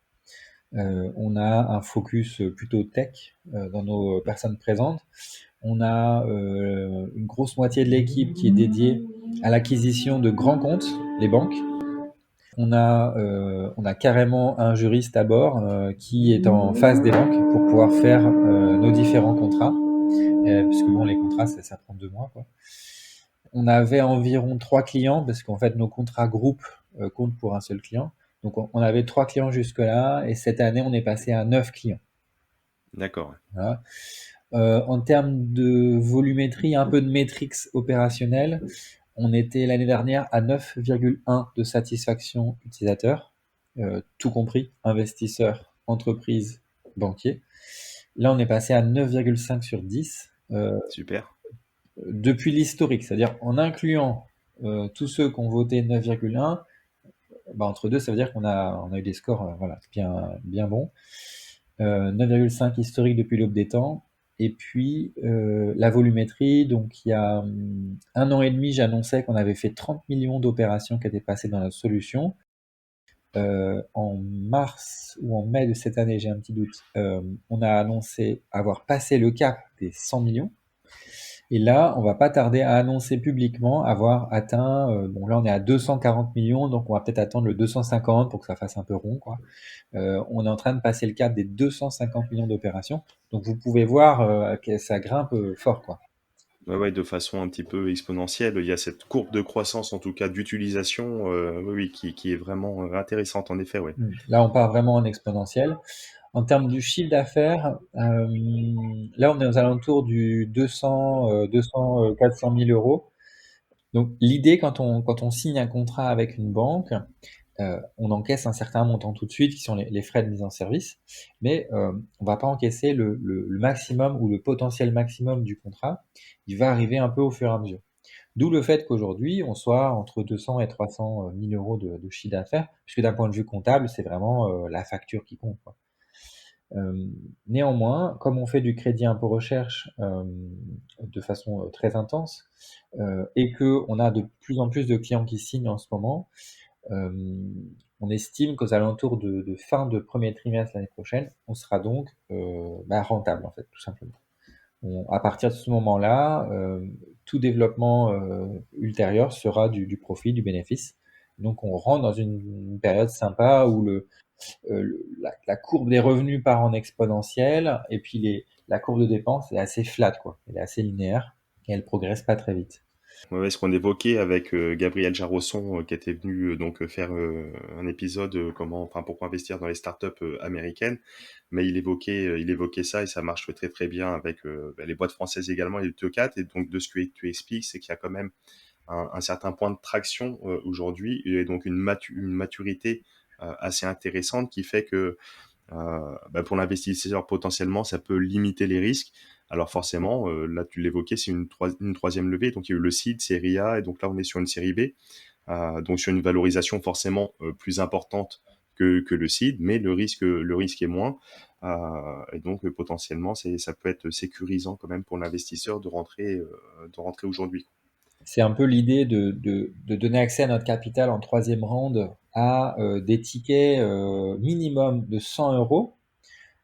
Speaker 1: On a un focus plutôt tech dans nos personnes présentes. On a une grosse moitié de l'équipe qui est dédiée à l'acquisition de grands comptes, les banques. On a carrément un juriste à bord qui est en face des banques pour pouvoir faire nos différents contrats, puisque bon, les contrats, ça prend 2 mois, quoi. On avait environ 3 clients, parce qu'en fait, nos contrats groupes comptent pour un seul client. Donc, on avait 3 clients jusque-là, et cette année, on est passé à 9 clients.
Speaker 2: D'accord.
Speaker 1: Voilà. En termes de volumétrie, un peu de métriques opérationnelles, on était l'année dernière à 9,1 de satisfaction utilisateur, tout compris, investisseurs, entreprises, banquiers. Là, on est passé à 9,5 sur 10
Speaker 2: Super.
Speaker 1: depuis l'historique, c'est-à-dire en incluant tous ceux qui ont voté 9,1, bah, entre deux, ça veut dire on a eu des scores voilà, bien bons. 9,5 historique depuis l'aube des temps. Et puis la volumétrie, donc il y a 1 an et demi, j'annonçais qu'on avait fait 30 millions d'opérations qui étaient passées dans notre solution. En mars ou en mai de cette année, j'ai un petit doute, on a annoncé avoir passé le cap des 100 millions. Et là, on va pas tarder à annoncer publiquement avoir atteint, bon là on est à 240 millions, donc on va peut-être attendre le 250 pour que ça fasse un peu rond, quoi. On est en train de passer le cap des 250 millions d'opérations. Donc vous pouvez voir que ça grimpe fort, quoi.
Speaker 2: Ouais, ouais, de façon un petit peu exponentielle. Il y a cette courbe de croissance, en tout cas d'utilisation, oui, oui, qui est vraiment intéressante, en effet, ouais.
Speaker 1: Là, on part vraiment en exponentiel. En termes du chiffre d'affaires, là, on est aux alentours du 400 000 euros. Donc l'idée, quand on signe un contrat avec une banque, on encaisse un certain montant tout de suite, qui sont les frais de mise en service, mais on va pas encaisser le maximum ou le potentiel maximum du contrat. Il va arriver un peu au fur et à mesure. D'où le fait qu'aujourd'hui, on soit entre 200 et 300 000 euros de chiffre d'affaires, puisque d'un point de vue comptable, c'est vraiment la facture qui compte, quoi. Néanmoins, comme on fait du crédit impôt recherche de façon très intense et qu'on a de plus en plus de clients qui signent en ce moment, euh, on estime qu'aux alentours de fin de premier trimestre l'année prochaine, on sera donc rentable en fait, tout simplement. À partir de ce moment-là, tout développement ultérieur sera du profit, du bénéfice. Donc on rentre dans une période sympa où la courbe des revenus part en exponentielle et puis la courbe de dépenses est assez flat, quoi. Elle est assez linéaire et elle progresse pas très vite.
Speaker 2: Ouais, ce qu'on évoquait avec Gabriel Jarrosson qui était venu faire un épisode enfin pourquoi investir dans les startups américaines, mais il évoquait ça et ça marche très très bien avec les boîtes françaises également et le TO4 et donc de ce que tu expliques, c'est qu'il y a quand même un certain point de traction aujourd'hui et donc une maturité assez intéressante qui fait que pour l'investisseur potentiellement ça peut limiter les risques. Alors forcément, là tu l'évoquais, c'est une troisième levée, donc il y a eu le seed, série A, et donc là on est sur une série B, donc sur une valorisation forcément plus importante que le seed, mais le risque est moins, et donc potentiellement ça peut être sécurisant quand même pour l'investisseur de rentrer aujourd'hui.
Speaker 1: C'est un peu l'idée de donner accès à notre capital en troisième round à des tickets minimum de 100 euros.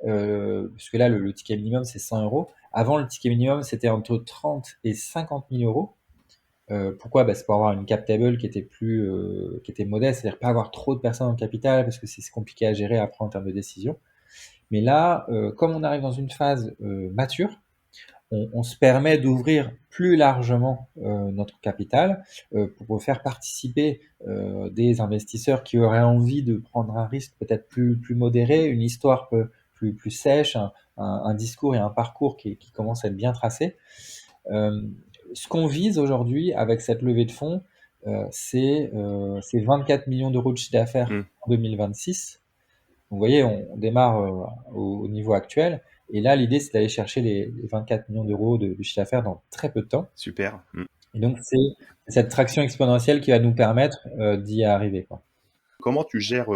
Speaker 1: Parce que là, le ticket minimum, c'est 100 euros. Avant, le ticket minimum, c'était entre 30 et 50 000 euros. Pourquoi? C'est pour avoir une cap table qui était modeste, c'est-à-dire pas avoir trop de personnes en capital parce que c'est compliqué à gérer après en termes de décision. Mais là, comme on arrive dans une phase mature, on se permet d'ouvrir plus largement notre capital pour faire participer des investisseurs qui auraient envie de prendre un risque peut-être plus modéré, une histoire plus sèche, un discours et un parcours qui commence à être bien tracé. Euh, Ce qu'on vise aujourd'hui avec cette levée de fonds, c'est 24 millions d'euros de chiffre d'affaires
Speaker 2: Hmm,
Speaker 1: en 2026. Donc, vous voyez, on démarre au niveau actuel. Et là, l'idée, c'est d'aller chercher les 24 millions d'euros de chiffre d'affaires dans très peu de temps.
Speaker 2: super. Hmm.
Speaker 1: Et donc, c'est cette traction exponentielle qui va nous permettre d'y arriver, quoi.
Speaker 2: Comment tu gères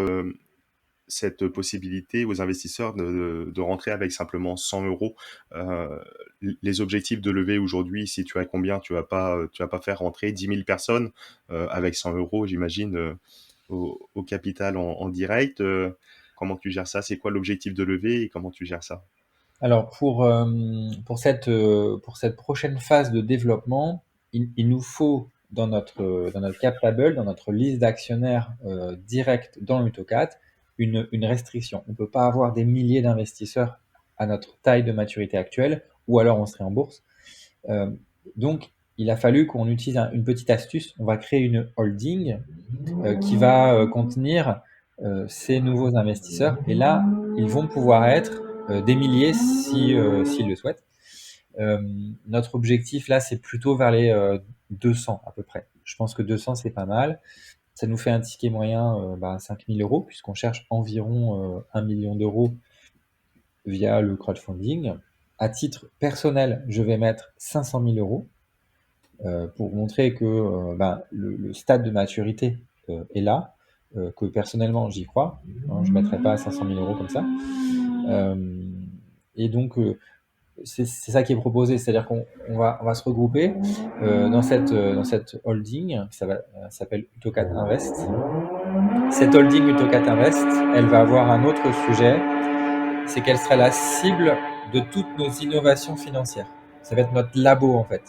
Speaker 2: cette possibilité aux investisseurs de rentrer avec simplement 100 euros. Euh, les objectifs de levée aujourd'hui, si tu as combien, tu vas pas faire rentrer 10 000 personnes avec 100 euros, j'imagine, au capital en direct. Comment tu gères ça? C'est quoi l'objectif de levée et comment tu gères ça?
Speaker 1: Alors, pour cette prochaine phase de développement, il nous faut dans notre cap table, dans notre liste d'actionnaires directs dans l'UTO4, une restriction. On ne peut pas avoir des milliers d'investisseurs à notre taille de maturité actuelle, ou alors on serait en bourse. Euh, donc, il a fallu qu'on utilise une petite astuce. On va créer une holding qui va contenir ces nouveaux investisseurs. Et là, ils vont pouvoir être des milliers s'ils le souhaitent. Euh, Notre objectif là, c'est plutôt vers les 200 à peu près. Je pense que 200 c'est pas mal. Ça nous fait un ticket moyen 5 000 euros puisqu'on cherche environ 1 million d'euros via le crowdfunding. À titre personnel, je vais mettre 500 000 euros pour montrer que le stade de maturité est là, que personnellement j'y crois. Hein, je ne mettrai pas 500 000 euros comme ça. Euh, et donc, c'est ça qui est proposé, c'est-à-dire on va se regrouper dans cette holding s'appelle Utocat Invest. Cette holding Utocat Invest, elle va avoir un autre sujet, c'est qu'elle sera la cible de toutes nos innovations financières. Ça va être notre labo en fait.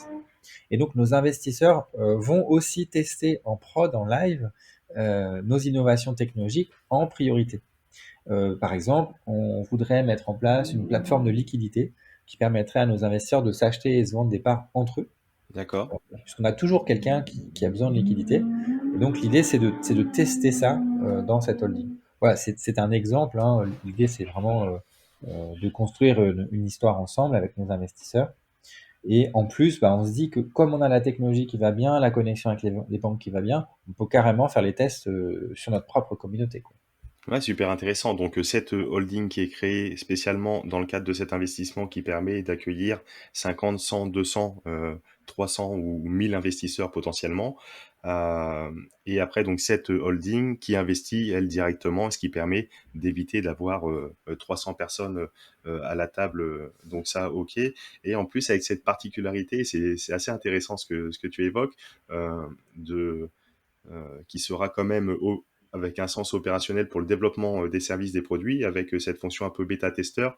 Speaker 1: Et donc nos investisseurs vont aussi tester en prod, en live, nos innovations technologiques en priorité. Par exemple, on voudrait mettre en place une plateforme de liquidité qui permettrait à nos investisseurs de s'acheter et se vendre des parts entre eux,
Speaker 2: D'accord.
Speaker 1: puisqu'on a toujours quelqu'un qui a besoin de liquidité. Et donc l'idée, c'est de tester ça dans cette holding. Voilà, c'est un exemple. Hein. L'idée, c'est vraiment de construire une histoire ensemble avec nos investisseurs. Et en plus, on se dit que comme on a la technologie qui va bien, la connexion avec les banques qui va bien, on peut carrément faire les tests sur notre propre communauté, quoi.
Speaker 2: Ouais, super intéressant. Donc, cette holding qui est créée spécialement dans le cadre de cet investissement qui permet d'accueillir 50, 100, 200, 300 ou 1000 investisseurs potentiellement. Et après, donc, cette holding qui investit, elle, directement, ce qui permet d'éviter d'avoir 300 personnes à la table. Donc ça, ok. Et en plus, avec cette particularité, c'est assez intéressant ce que tu évoques, euh, de, qui sera quand même avec un sens opérationnel pour le développement des services des produits, avec cette fonction un peu bêta-testeur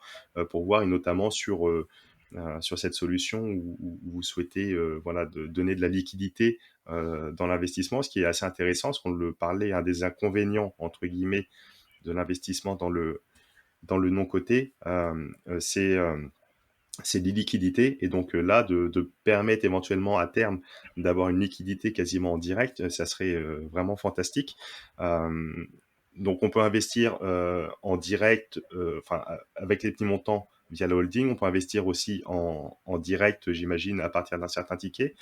Speaker 2: pour voir, et notamment sur cette solution où vous souhaitez voilà, donner de la liquidité dans l'investissement, ce qui est assez intéressant, parce qu'on le parlait, un des inconvénients, entre guillemets, de l'investissement dans le non-coté, c'est l'illiquidité. Et donc là, de permettre éventuellement à terme d'avoir une liquidité quasiment en direct, ça serait vraiment fantastique. Euh, donc on peut investir en direct, enfin avec les petits montants via la holding. On peut investir aussi en direct, j'imagine, à partir d'un certain ticket.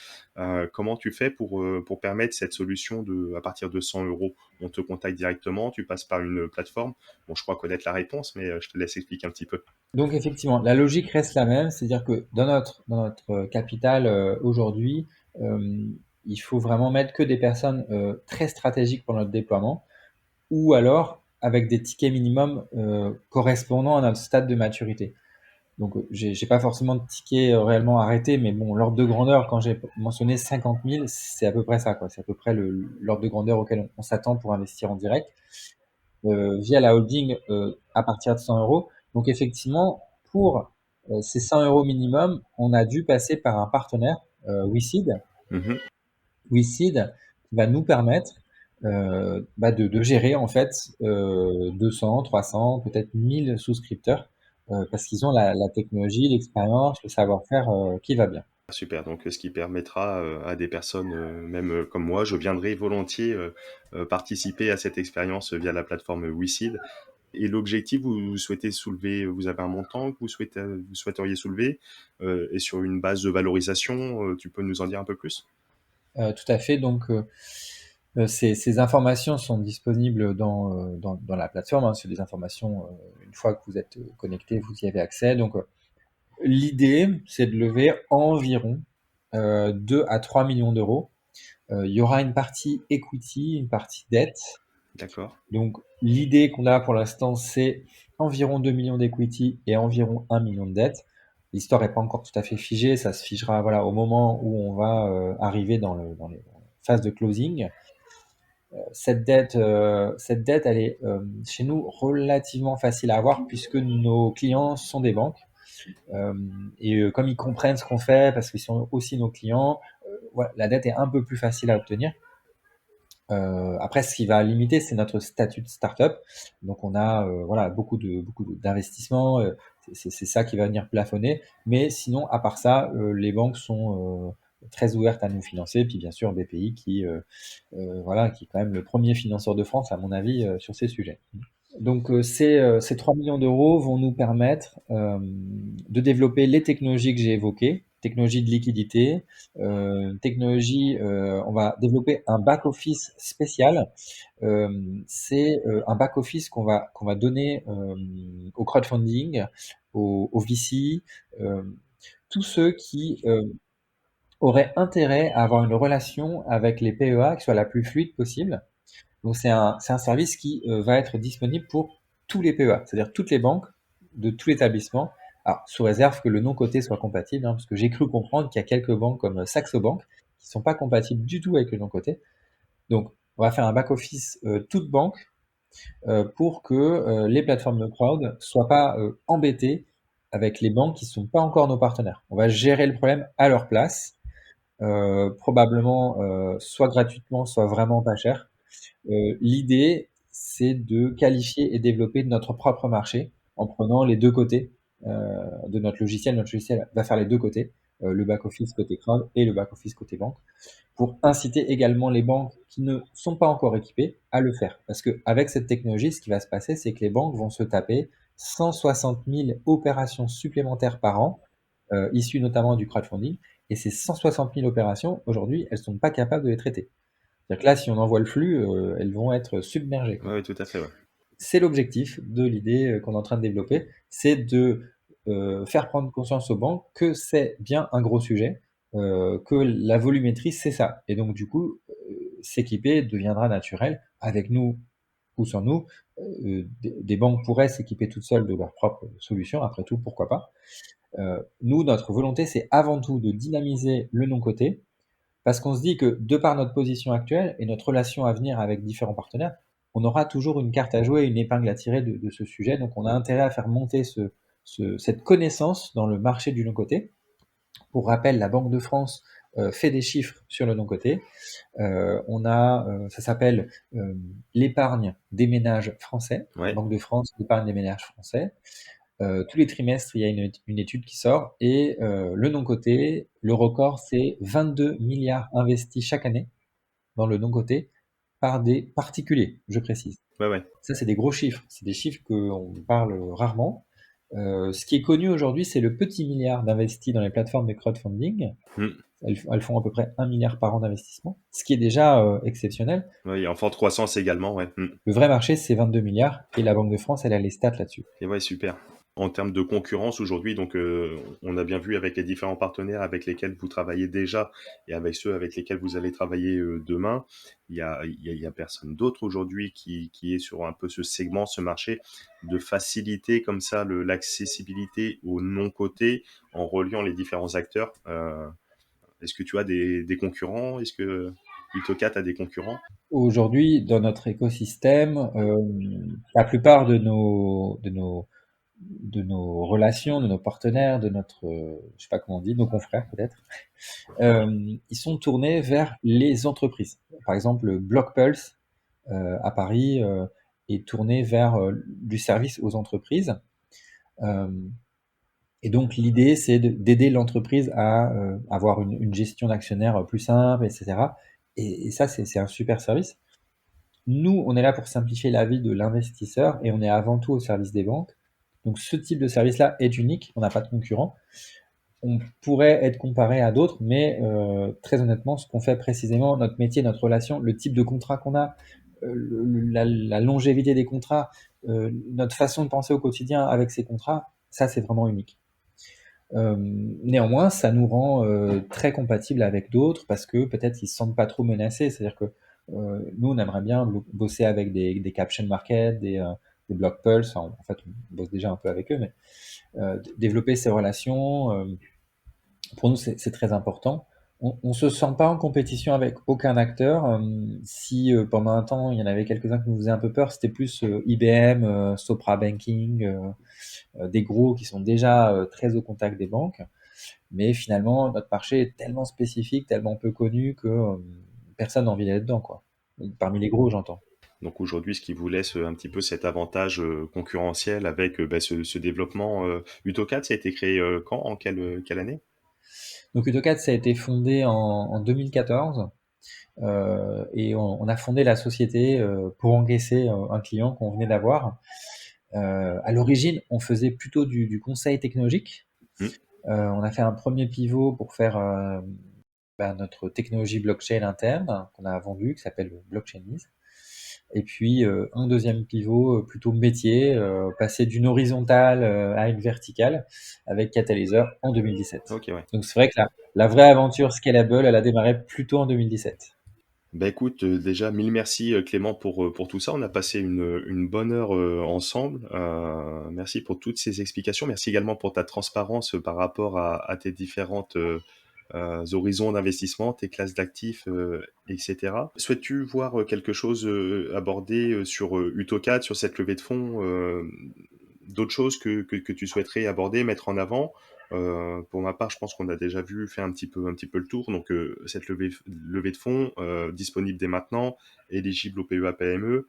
Speaker 2: Comment tu fais pour permettre cette solution à partir de 100 euros? On te contacte directement, tu passes par une plateforme. Bon, je crois connaître la réponse, mais je te laisse expliquer un petit peu.
Speaker 1: Donc effectivement, la logique reste la même, c'est-à-dire que dans notre capital aujourd'hui, euh, il faut vraiment mettre que des personnes très stratégiques pour notre déploiement, ou alors avec des tickets minimums correspondant à notre stade de maturité. Donc j'ai pas forcément de tickets réellement arrêtés, mais bon, l'ordre de grandeur, quand j'ai mentionné 50 000, c'est à peu près ça, quoi. C'est à peu près l'ordre de grandeur auquel on s'attend pour investir en direct via la holding à partir de 100 euros. Donc effectivement, pour ces 100 euros minimum, on a dû passer par un partenaire, WeSeed,
Speaker 2: Mhm.
Speaker 1: WeSeed qui va nous permettre de gérer en fait 200, 300, peut-être 1000 souscripteurs parce qu'ils ont la technologie, l'expérience, le savoir-faire qui va bien.
Speaker 2: Super, donc ce qui permettra à des personnes, même comme moi, je viendrai volontiers participer à cette expérience via la plateforme WeSeed. Et l'objectif, vous souhaitez soulever, vous avez un montant que vous souhaiteriez soulever, et sur une base de valorisation, tu peux nous en dire un peu plus?
Speaker 1: Tout à fait. Donc, ces informations sont disponibles dans la plateforme, hein. C'est des informations, une fois que vous êtes connecté, vous y avez accès. Donc, l'idée, c'est de lever environ 2 à 3 millions d'euros. Il y aura une partie equity, une partie dette.
Speaker 2: D'accord.
Speaker 1: Donc, l'idée qu'on a pour l'instant, c'est environ 2 millions d'equity et environ 1 million de dette. L'histoire n'est pas encore tout à fait figée, ça se figera voilà, au moment où on va arriver dans les phases de closing. Cette dette, elle est chez nous relativement facile à avoir puisque nos clients sont des banques. Euh, et comme ils comprennent ce qu'on fait, parce qu'ils sont aussi nos clients, voilà, la dette est un peu plus facile à obtenir. Après, ce qui va limiter, c'est notre statut de start-up. Donc, on a voilà, d'investissements. C'est ça qui va venir plafonner. Mais sinon, à part ça, les banques sont très ouvertes à nous financer. Puis, bien sûr, BPI voilà, qui est quand même le premier financeur de France, à mon avis, sur ces sujets. Donc, ces 3 millions d'euros vont nous permettre de développer les technologies que j'ai évoquées, technologie de liquidité, on va développer un back-office spécial. C'est un back-office qu'on va donner au crowdfunding, au VC, euh, tous ceux qui auraient intérêt à avoir une relation avec les PEA qui soit la plus fluide possible. Donc c'est un service qui va être disponible pour tous les PEA, c'est-à-dire toutes les banques de tout l'établissement. Alors, sous réserve que le non coté soit compatible, hein, parce que j'ai cru comprendre qu'il y a quelques banques comme Saxo Bank qui sont pas compatibles du tout avec le non coté. Donc, on va faire un back-office toute banque pour que les plateformes de crowd soient pas embêtées avec les banques qui sont pas encore nos partenaires. On va gérer le problème à leur place, probablement soit gratuitement, soit vraiment pas cher. L'idée, c'est de qualifier et développer notre propre marché en prenant les deux côtés de notre logiciel. Notre logiciel va faire les deux côtés, le back-office côté crowd et le back-office côté banque, pour inciter également les banques qui ne sont pas encore équipées à le faire. Parce qu'avec cette technologie, ce qui va se passer, c'est que les banques vont se taper 160 000 opérations supplémentaires par an, issues notamment du crowdfunding. Et ces 160 000 opérations, aujourd'hui, elles ne sont pas capables de les traiter. C'est-à-dire que là, si on envoie le flux, elles vont être submergées,
Speaker 2: Oui,
Speaker 1: quoi.
Speaker 2: ouais, tout à fait, ouais.
Speaker 1: C'est l'objectif de l'idée qu'on est en train de développer, c'est de faire prendre conscience aux banques que c'est bien un gros sujet, que la volumétrie, c'est ça. Et donc, du coup, s'équiper deviendra naturel avec nous ou sans nous. Des banques pourraient s'équiper toutes seules de leurs propres solutions, après tout, pourquoi pas. Nous, notre volonté, c'est avant tout de dynamiser le non-coté, parce qu'on se dit que de par notre position actuelle et notre relation à venir avec différents partenaires, on aura toujours une carte à jouer, une épingle à tirer de ce sujet. Donc on a intérêt à faire monter cette connaissance dans le marché du non-coté. Pour rappel, la Banque de France fait des chiffres sur le non-coté. Ça s'appelle l'épargne des ménages français.
Speaker 2: Ouais.
Speaker 1: Banque de France, l'épargne des ménages français. Tous les trimestres, il y a une étude qui sort et le non-coté, le record, c'est 22 milliards investis chaque année dans le non-coté par des particuliers, je précise.
Speaker 2: Ouais, ouais.
Speaker 1: Ça, c'est des gros chiffres. C'est des chiffres qu'on parle rarement. Ce qui est connu aujourd'hui, c'est le petit milliard d'investis dans les plateformes de crowdfunding.
Speaker 2: Mm.
Speaker 1: Elles font à peu près 1 milliard par an d'investissement, ce qui est déjà exceptionnel.
Speaker 2: Ouais, et en forte croissance également, ouais. Mm.
Speaker 1: Le vrai marché, c'est 22 milliards et la Banque de France, elle a les stats là-dessus.
Speaker 2: Et ouais, super. En termes de concurrence aujourd'hui, donc on a bien vu avec les différents partenaires avec lesquels vous travaillez déjà et avec ceux avec lesquels vous allez travailler demain, il y a personne d'autre aujourd'hui qui est sur un peu ce segment, ce marché, de faciliter comme ça l'accessibilité au non-coté en reliant les différents acteurs. Est-ce que tu as des concurrents? Est-ce que Utocat a des concurrents?
Speaker 1: Aujourd'hui, dans notre écosystème, la plupart de nos relations, de nos partenaires, de notre, je sais pas comment on dit, nos confrères peut-être, ils sont tournés vers les entreprises. Par exemple, Blockpulse à Paris est tourné vers du service aux entreprises. Et donc l'idée, c'est d'aider l'entreprise à avoir une gestion d'actionnaires plus simple, etc. Et ça, c'est un super service. Nous, on est là pour simplifier la vie de l'investisseur et on est avant tout au service des banques. Donc ce type de service-là est unique, on n'a pas de concurrent. On pourrait être comparé à d'autres, mais très honnêtement, ce qu'on fait précisément, notre métier, notre relation, le type de contrat qu'on a, la longévité des contrats, notre façon de penser au quotidien avec ces contrats, ça c'est vraiment unique. Néanmoins, ça nous rend très compatibles avec d'autres parce que peut-être ils se sentent pas trop menacés. C'est-à-dire que nous, on aimerait bien bosser avec des caption market, des block pulse. En fait, on bosse déjà un peu avec eux, mais développer ces relations, pour nous, c'est très important. On se sent pas en compétition avec aucun acteur. Si pendant un temps, il y en avait quelques-uns qui nous faisaient un peu peur, c'était plus IBM, Sopra Banking, des gros qui sont déjà très au contact des banques. Mais finalement, notre marché est tellement spécifique, tellement peu connu que personne n'a envie d'aller dedans, quoi. Parmi les gros, j'entends.
Speaker 2: Donc aujourd'hui, ce qui vous laisse un petit peu cet avantage concurrentiel avec ce développement. Utocat, ça a été créé quand? En quelle année?
Speaker 1: Donc Utocat, ça a été fondé en 2014 et on a fondé la société pour encaisser un client qu'on venait d'avoir. À l'origine, on faisait plutôt du conseil technologique.
Speaker 2: Hmm.
Speaker 1: On a fait un premier pivot pour faire notre technologie blockchain interne qu'on a vendue, qui s'appelle Blockchainies. Et puis un deuxième pivot plutôt métier, passer d'une horizontale à une verticale avec Catalyzer en 2017.
Speaker 2: Ok, ouais.
Speaker 1: Donc c'est vrai que la vraie aventure scalable, elle a démarré plutôt en 2017.
Speaker 2: Bah écoute, déjà mille merci Clément pour tout ça. On a passé une bonne heure ensemble. Merci pour toutes ces explications. Merci également pour ta transparence par rapport à tes différentes horizons d'investissement, tes classes d'actifs, etc. Souhaites-tu voir quelque chose abordé sur Utocat, sur cette levée de fonds, d'autres choses que tu souhaiterais aborder, mettre en avant? Pour ma part, je pense qu'on a déjà fait un petit peu le tour. Donc, cette levée de fonds disponible dès maintenant, éligible au PEA-PME,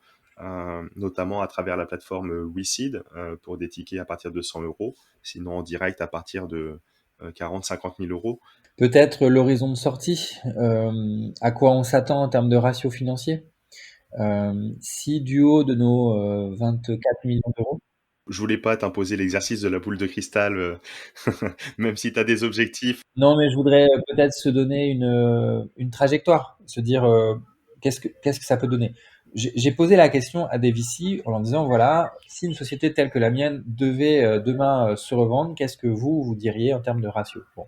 Speaker 2: notamment à travers la plateforme WeSeed pour des tickets à partir de 100 euros, sinon en direct à partir de 40-50 000 euros.
Speaker 1: Peut-être l'horizon de sortie, à quoi on s'attend en termes de ratio financier. Si du haut de nos 24 millions d'euros,
Speaker 2: Je voulais pas t'imposer l'exercice de la boule de cristal, même si tu as des objectifs.
Speaker 1: non, mais je voudrais peut-être se donner une trajectoire, se dire qu'est-ce que ça peut donner. J'ai posé la question à des VC en leur disant, voilà, si une société telle que la mienne devait demain se revendre, qu'est-ce que vous diriez en termes de ratio? Bon.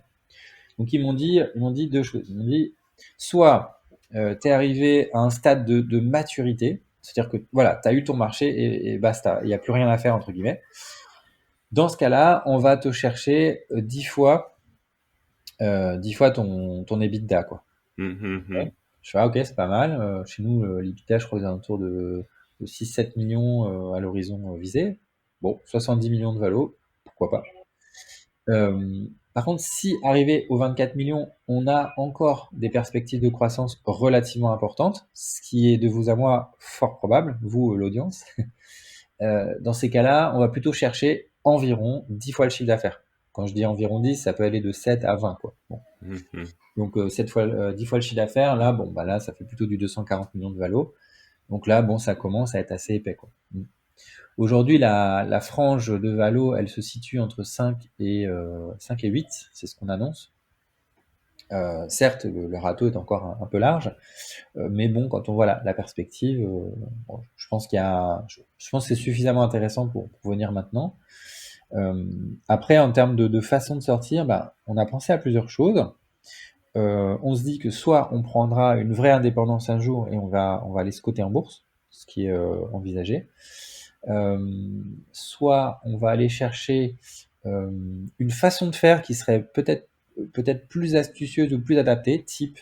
Speaker 1: Donc ils m'ont dit deux choses. Ils m'ont dit, soit tu es arrivé à un stade de maturité, c'est-à-dire que voilà, tu as eu ton marché et basta, il n'y a plus rien à faire, entre guillemets. Dans ce cas-là, on va te chercher 10 fois ton EBITDA, quoi.
Speaker 2: Mhm.
Speaker 1: Ok. Je fais, ah, ok, c'est pas mal. Chez nous, l'EBITDA, je crois, aux alentours de 6-7 millions à l'horizon visé. Bon, 70 millions de valo, pourquoi pas. Par contre, si arrivé aux 24 millions, on a encore des perspectives de croissance relativement importantes, ce qui est de vous à moi fort probable, vous, l'audience, dans ces cas-là, on va plutôt chercher environ 10 fois le chiffre d'affaires. Quand je dis environ 10, ça peut aller de 7 à 20, quoi. Bon.
Speaker 2: Mhm.
Speaker 1: Donc 7 fois, 10 fois le chiffre d'affaires, là, bon, bah là, ça fait plutôt du 240 millions de valo. Donc là, bon, ça commence à être assez épais, quoi. Aujourd'hui, la frange de valo, elle se situe entre 5 et 8, c'est ce qu'on annonce. Certes, le râteau est encore un peu large, mais bon, quand on voit la perspective, bon, je pense que c'est suffisamment intéressant pour venir maintenant. Après, en termes de façon de sortir, bah, on a pensé à plusieurs choses. On se dit que soit on prendra une vraie indépendance un jour et on va aller se coter en bourse, ce qui est envisagé. Soit on va aller chercher euh, une façon de faire qui serait peut-être plus astucieuse ou plus adaptée, type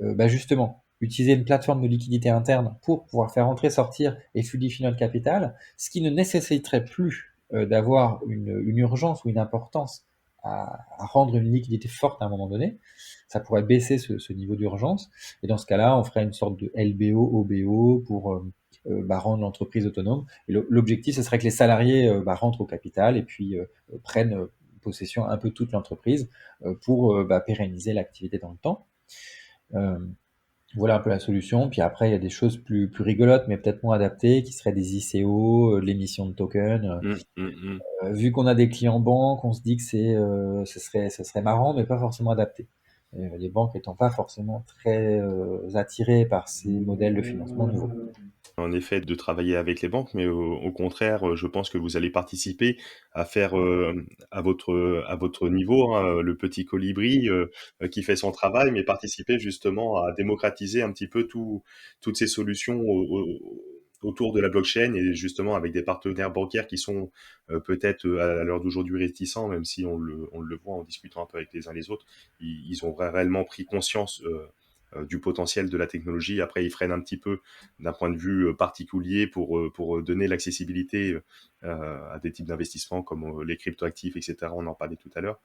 Speaker 1: bah justement utiliser une plateforme de liquidité interne pour pouvoir faire entrer, sortir et fluidifier notre capital, ce qui ne nécessiterait plus d'avoir une urgence ou une importance à rendre une liquidité forte à un moment donné. Ça pourrait baisser ce niveau d'urgence. Et dans ce cas-là, on ferait une sorte de LBO, OBO pour bah, rendre l'entreprise autonome. Et l'objectif, ce serait que les salariés bah, rentrent au capital et puis prennent possession un peu toute l'entreprise pour bah, pérenniser l'activité dans le temps. Euh, voilà un peu la solution. Puis après, il y a des choses plus rigolotes, mais peut-être moins adaptées, qui seraient des ICO, de l'émission de tokens.
Speaker 2: Mhm.
Speaker 1: Vu qu'on a des clients banques, on se dit que ce serait marrant, mais pas forcément adapté. Les banques étant pas forcément très attirées par ces modèles de financement nouveaux.
Speaker 2: En effet, de travailler avec les banques, mais au contraire, je pense que vous allez participer à faire à votre niveau, hein, le petit colibri qui fait son travail, mais participer justement à démocratiser un petit peu toutes ces solutions autour de la blockchain et justement avec des partenaires bancaires qui sont peut-être à l'heure d'aujourd'hui réticents, même si on le voit en discutant un peu avec les uns les autres, ils ont réellement pris conscience du potentiel de la technologie. Après, ils freinent un petit peu d'un point de vue particulier pour donner l'accessibilité à des types d'investissements comme les cryptoactifs, etc. On en parlait tout à l'heure.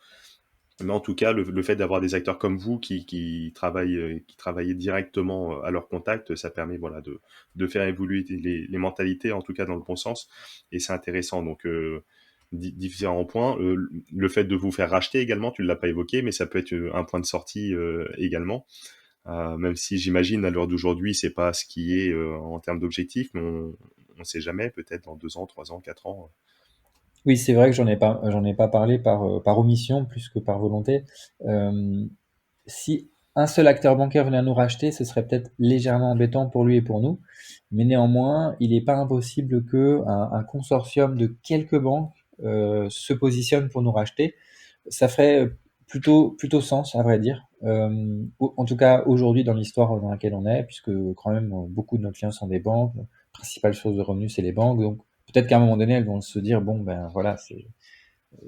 Speaker 2: Mais en tout cas, le fait d'avoir des acteurs comme vous qui travaillent directement à leur contact, ça permet voilà, de faire évoluer les mentalités, en tout cas dans le bon sens. Et c'est intéressant. Donc, différents points. Le fait de vous faire racheter également, tu ne l'as pas évoqué, mais ça peut être un point de sortie également. Même si j'imagine à l'heure d'aujourd'hui, c'est pas ce qui est en termes d'objectifs, mais on sait jamais, peut-être dans 2 ans, 3 ans, 4 ans.
Speaker 1: Oui, c'est vrai que j'en ai pas parlé par omission plus que par volonté. Euh, Si un seul acteur bancaire venait à nous racheter, ce serait peut-être légèrement embêtant pour lui et pour nous. Mais néanmoins, il n'est pas impossible que un consortium de quelques banques se positionne pour nous racheter. Ça ferait plutôt sens, à vrai dire. En tout cas, aujourd'hui, dans l'histoire dans laquelle on est, puisque quand même beaucoup de nos clients sont des banques, la principale source de revenus, c'est les banques. Donc peut-être qu'à un moment donné, elles vont se dire, bon, ben voilà,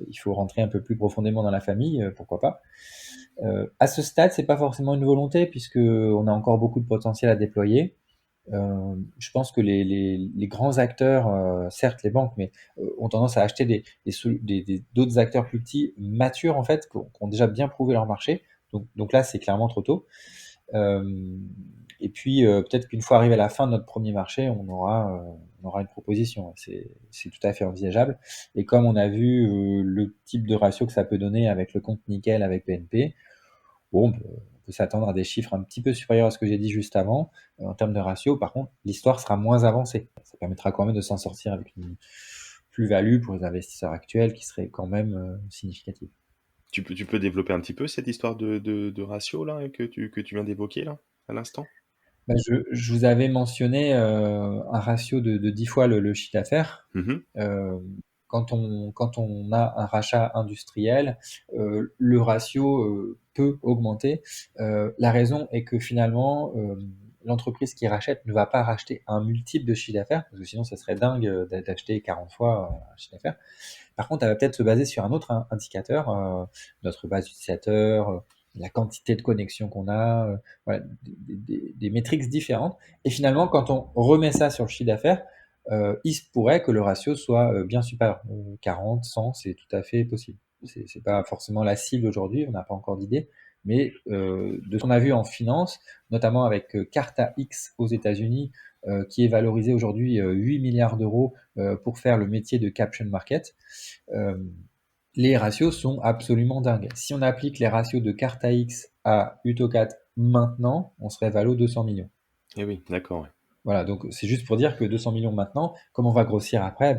Speaker 1: il faut rentrer un peu plus profondément dans la famille, pourquoi pas. À ce stade, c'est pas forcément une volonté puisque on a encore beaucoup de potentiel à déployer. Je pense que les grands acteurs, certes les banques, mais ont tendance à acheter d'autres acteurs plus petits, matures en fait, qui ont déjà bien prouvé leur marché. Donc là, c'est clairement trop tôt. Euh, et puis peut-être qu'une fois arrivé à la fin de notre premier marché, on aura une proposition. C'est tout à fait envisageable. Et comme on a vu le type de ratio que ça peut donner avec le compte nickel avec BNP, bon, on peut s'attendre à des chiffres un petit peu supérieurs à ce que j'ai dit juste avant en termes de ratio. Par contre, l'histoire sera moins avancée. Ça permettra quand même de s'en sortir avec une plus-value pour les investisseurs actuels qui serait quand même significative.
Speaker 2: Tu peux développer un petit peu cette histoire de ratio là que tu viens d'évoquer là à l'instant?
Speaker 1: Bah, je vous avais mentionné un ratio de 10 fois le chiffre d'affaires.
Speaker 2: Mhm.
Speaker 1: Euh, quand on a un rachat industriel, le ratio peut augmenter. La raison est que finalement, l'entreprise qui rachète ne va pas racheter un multiple de chiffre d'affaires, parce que sinon ça serait dingue d'acheter 40 fois un chiffre d'affaires. Par contre, elle va peut-être se baser sur un autre indicateur, notre base d'utilisateurs, la quantité de connexions qu'on a, voilà, des métriques différentes. Et finalement, quand on remet ça sur le chiffre d'affaires, il se pourrait que le ratio soit bien supérieur. 40, 100, c'est tout à fait possible. C'est pas forcément la cible aujourd'hui, on n'a pas encore d'idée, mais de ce qu'on a vu en finance, notamment avec CartaX aux États-Unis, qui est valorisé aujourd'hui 8 milliards d'euros pour faire le métier de caption market, les ratios sont absolument dingues. Si on applique les ratios de CartaX à Utocat maintenant, on serait valo 200 millions.
Speaker 2: Eh oui, d'accord. Ouais.
Speaker 1: Voilà, donc c'est juste pour dire que 200 millions maintenant, comme on va grossir après,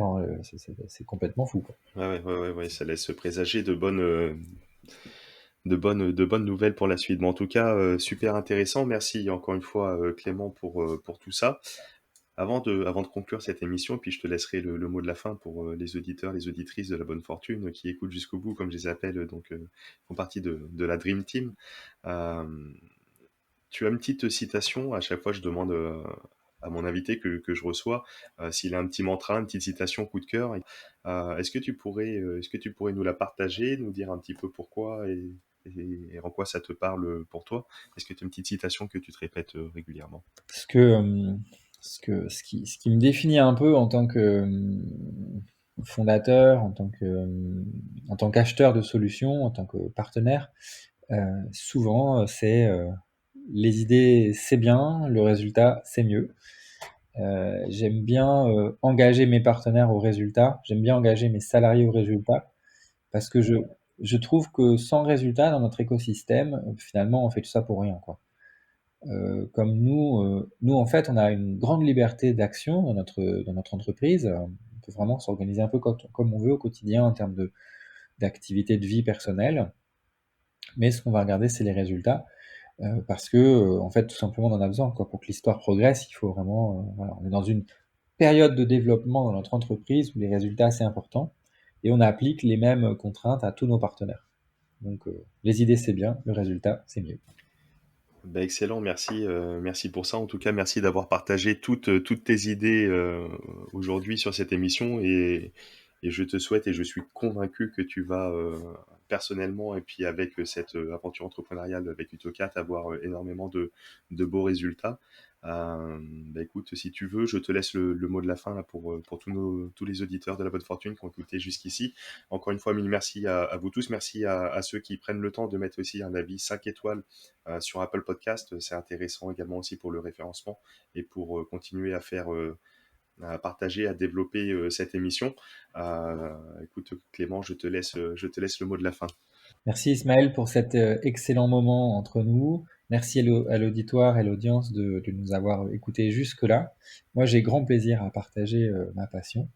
Speaker 1: c'est complètement fou, quoi.
Speaker 2: Ouais, ça laisse présager de bonnes nouvelles pour la suite. Mais en tout cas, super intéressant. Merci encore une fois, Clément, pour tout ça. Avant de conclure cette émission, puis je te laisserai le mot de la fin pour les auditeurs, les auditrices de la bonne fortune qui écoutent jusqu'au bout, comme je les appelle, donc font partie de la Dream Team. Tu as une petite citation, à chaque fois je demande à mon invité que je reçois s'il a un petit mantra, une petite citation coup de cœur. Est-ce que tu pourrais nous la partager, nous dire un petit peu pourquoi et en quoi ça te parle pour toi? Est-ce que tu as une petite citation que tu te répètes régulièrement?
Speaker 1: Ce qui me définit un peu en tant que fondateur, en tant qu'acheteur de solutions, en tant que partenaire, souvent c'est les idées c'est bien, le résultat c'est mieux. J'aime bien engager mes partenaires au résultat, j'aime bien engager mes salariés au résultat, parce que je trouve que sans résultat dans notre écosystème, finalement on fait tout ça pour rien, quoi. Comme nous en fait, on a une grande liberté d'action dans notre entreprise. On peut vraiment s'organiser un peu comme on veut au quotidien en termes d'activité de vie personnelle. Mais ce qu'on va regarder, c'est les résultats, parce que en fait, tout simplement, on en a besoin, quoi. Pour que l'histoire progresse, il faut vraiment, voilà, on est dans une période de développement dans notre entreprise où les résultats c'est important, et on applique les mêmes contraintes à tous nos partenaires. Donc, les idées c'est bien, le résultat c'est mieux.
Speaker 2: Bah, excellent, merci pour ça. En tout cas, merci d'avoir partagé toutes tes idées aujourd'hui sur cette émission et je te souhaite et je suis convaincu que tu vas personnellement et puis avec cette aventure entrepreneuriale avec Utocat avoir énormément de beaux résultats. Bah écoute, si tu veux, je te laisse le mot de la fin là, pour tous les auditeurs de la bonne fortune qui ont écouté jusqu'ici. Encore une fois, mille merci à vous tous. Merci à ceux qui prennent le temps de mettre aussi un avis 5 étoiles sur Apple Podcast. C'est intéressant également aussi pour le référencement et pour continuer à partager, à développer cette émission. Écoute, Clément, je te laisse le mot de la fin.
Speaker 1: Merci Ismaël pour cet excellent moment entre nous. Merci à l'auditoire et à l'audience de nous avoir écoutés jusque-là. Moi, j'ai grand plaisir à partager ma passion.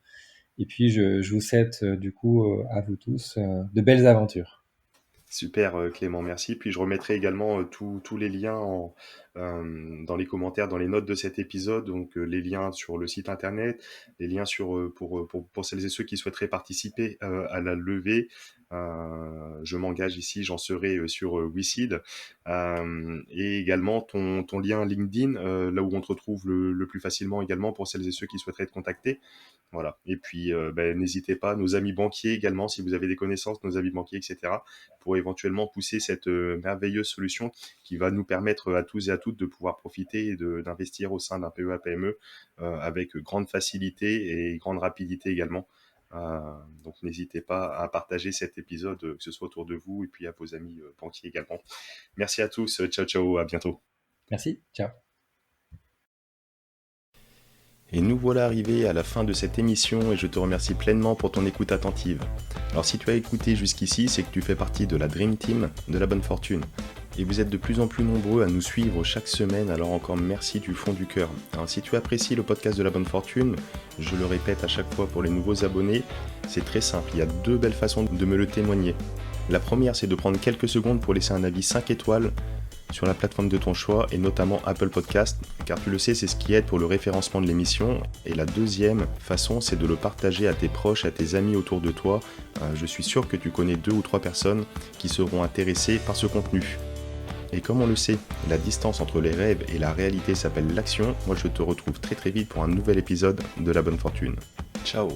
Speaker 1: Et puis, je vous souhaite du coup à vous tous de belles aventures.
Speaker 2: Super Clément, merci. Puis je remettrai également tous les liens dans les commentaires, dans les notes de cet épisode, donc les liens sur le site internet, les liens pour celles et ceux qui souhaiteraient participer à la levée. Je m'engage ici, j'en serai sur WeSeed. Et également ton lien LinkedIn, là où on te retrouve le plus facilement également pour celles et ceux qui souhaiteraient te contacter. Voilà. Et puis, n'hésitez pas, nos amis banquiers également, si vous avez des connaissances, nos amis banquiers, etc., pour éventuellement pousser cette merveilleuse solution qui va nous permettre à tous et à toutes de pouvoir profiter et d'investir au sein d'un PEA-PME avec grande facilité et grande rapidité également. Donc, n'hésitez pas à partager cet épisode, que ce soit autour de vous et puis à vos amis banquiers également. Merci à tous. Ciao, ciao. À bientôt.
Speaker 1: Merci. Ciao.
Speaker 2: Et nous voilà arrivés à la fin de cette émission et je te remercie pleinement pour ton écoute attentive. Alors si tu as écouté jusqu'ici, c'est que tu fais partie de la Dream Team de la bonne fortune. Et vous êtes de plus en plus nombreux à nous suivre chaque semaine, alors encore merci du fond du cœur. Alors si tu apprécies le podcast de la bonne fortune, je le répète à chaque fois pour les nouveaux abonnés, c'est très simple, il y a 2 belles façons de me le témoigner. La première, c'est de prendre quelques secondes pour laisser un avis 5 étoiles sur la plateforme de ton choix et notamment Apple Podcast, car tu le sais, c'est ce qui aide pour le référencement de l'émission. Et la deuxième façon, c'est de le partager à tes proches, à tes amis autour de toi. Je suis sûr que tu connais 2 ou 3 personnes qui seront intéressées par ce contenu. Et comme on le sait, la distance entre les rêves et la réalité s'appelle l'action. Moi, je te retrouve très très vite pour un nouvel épisode de La Bonne Fortune. Ciao!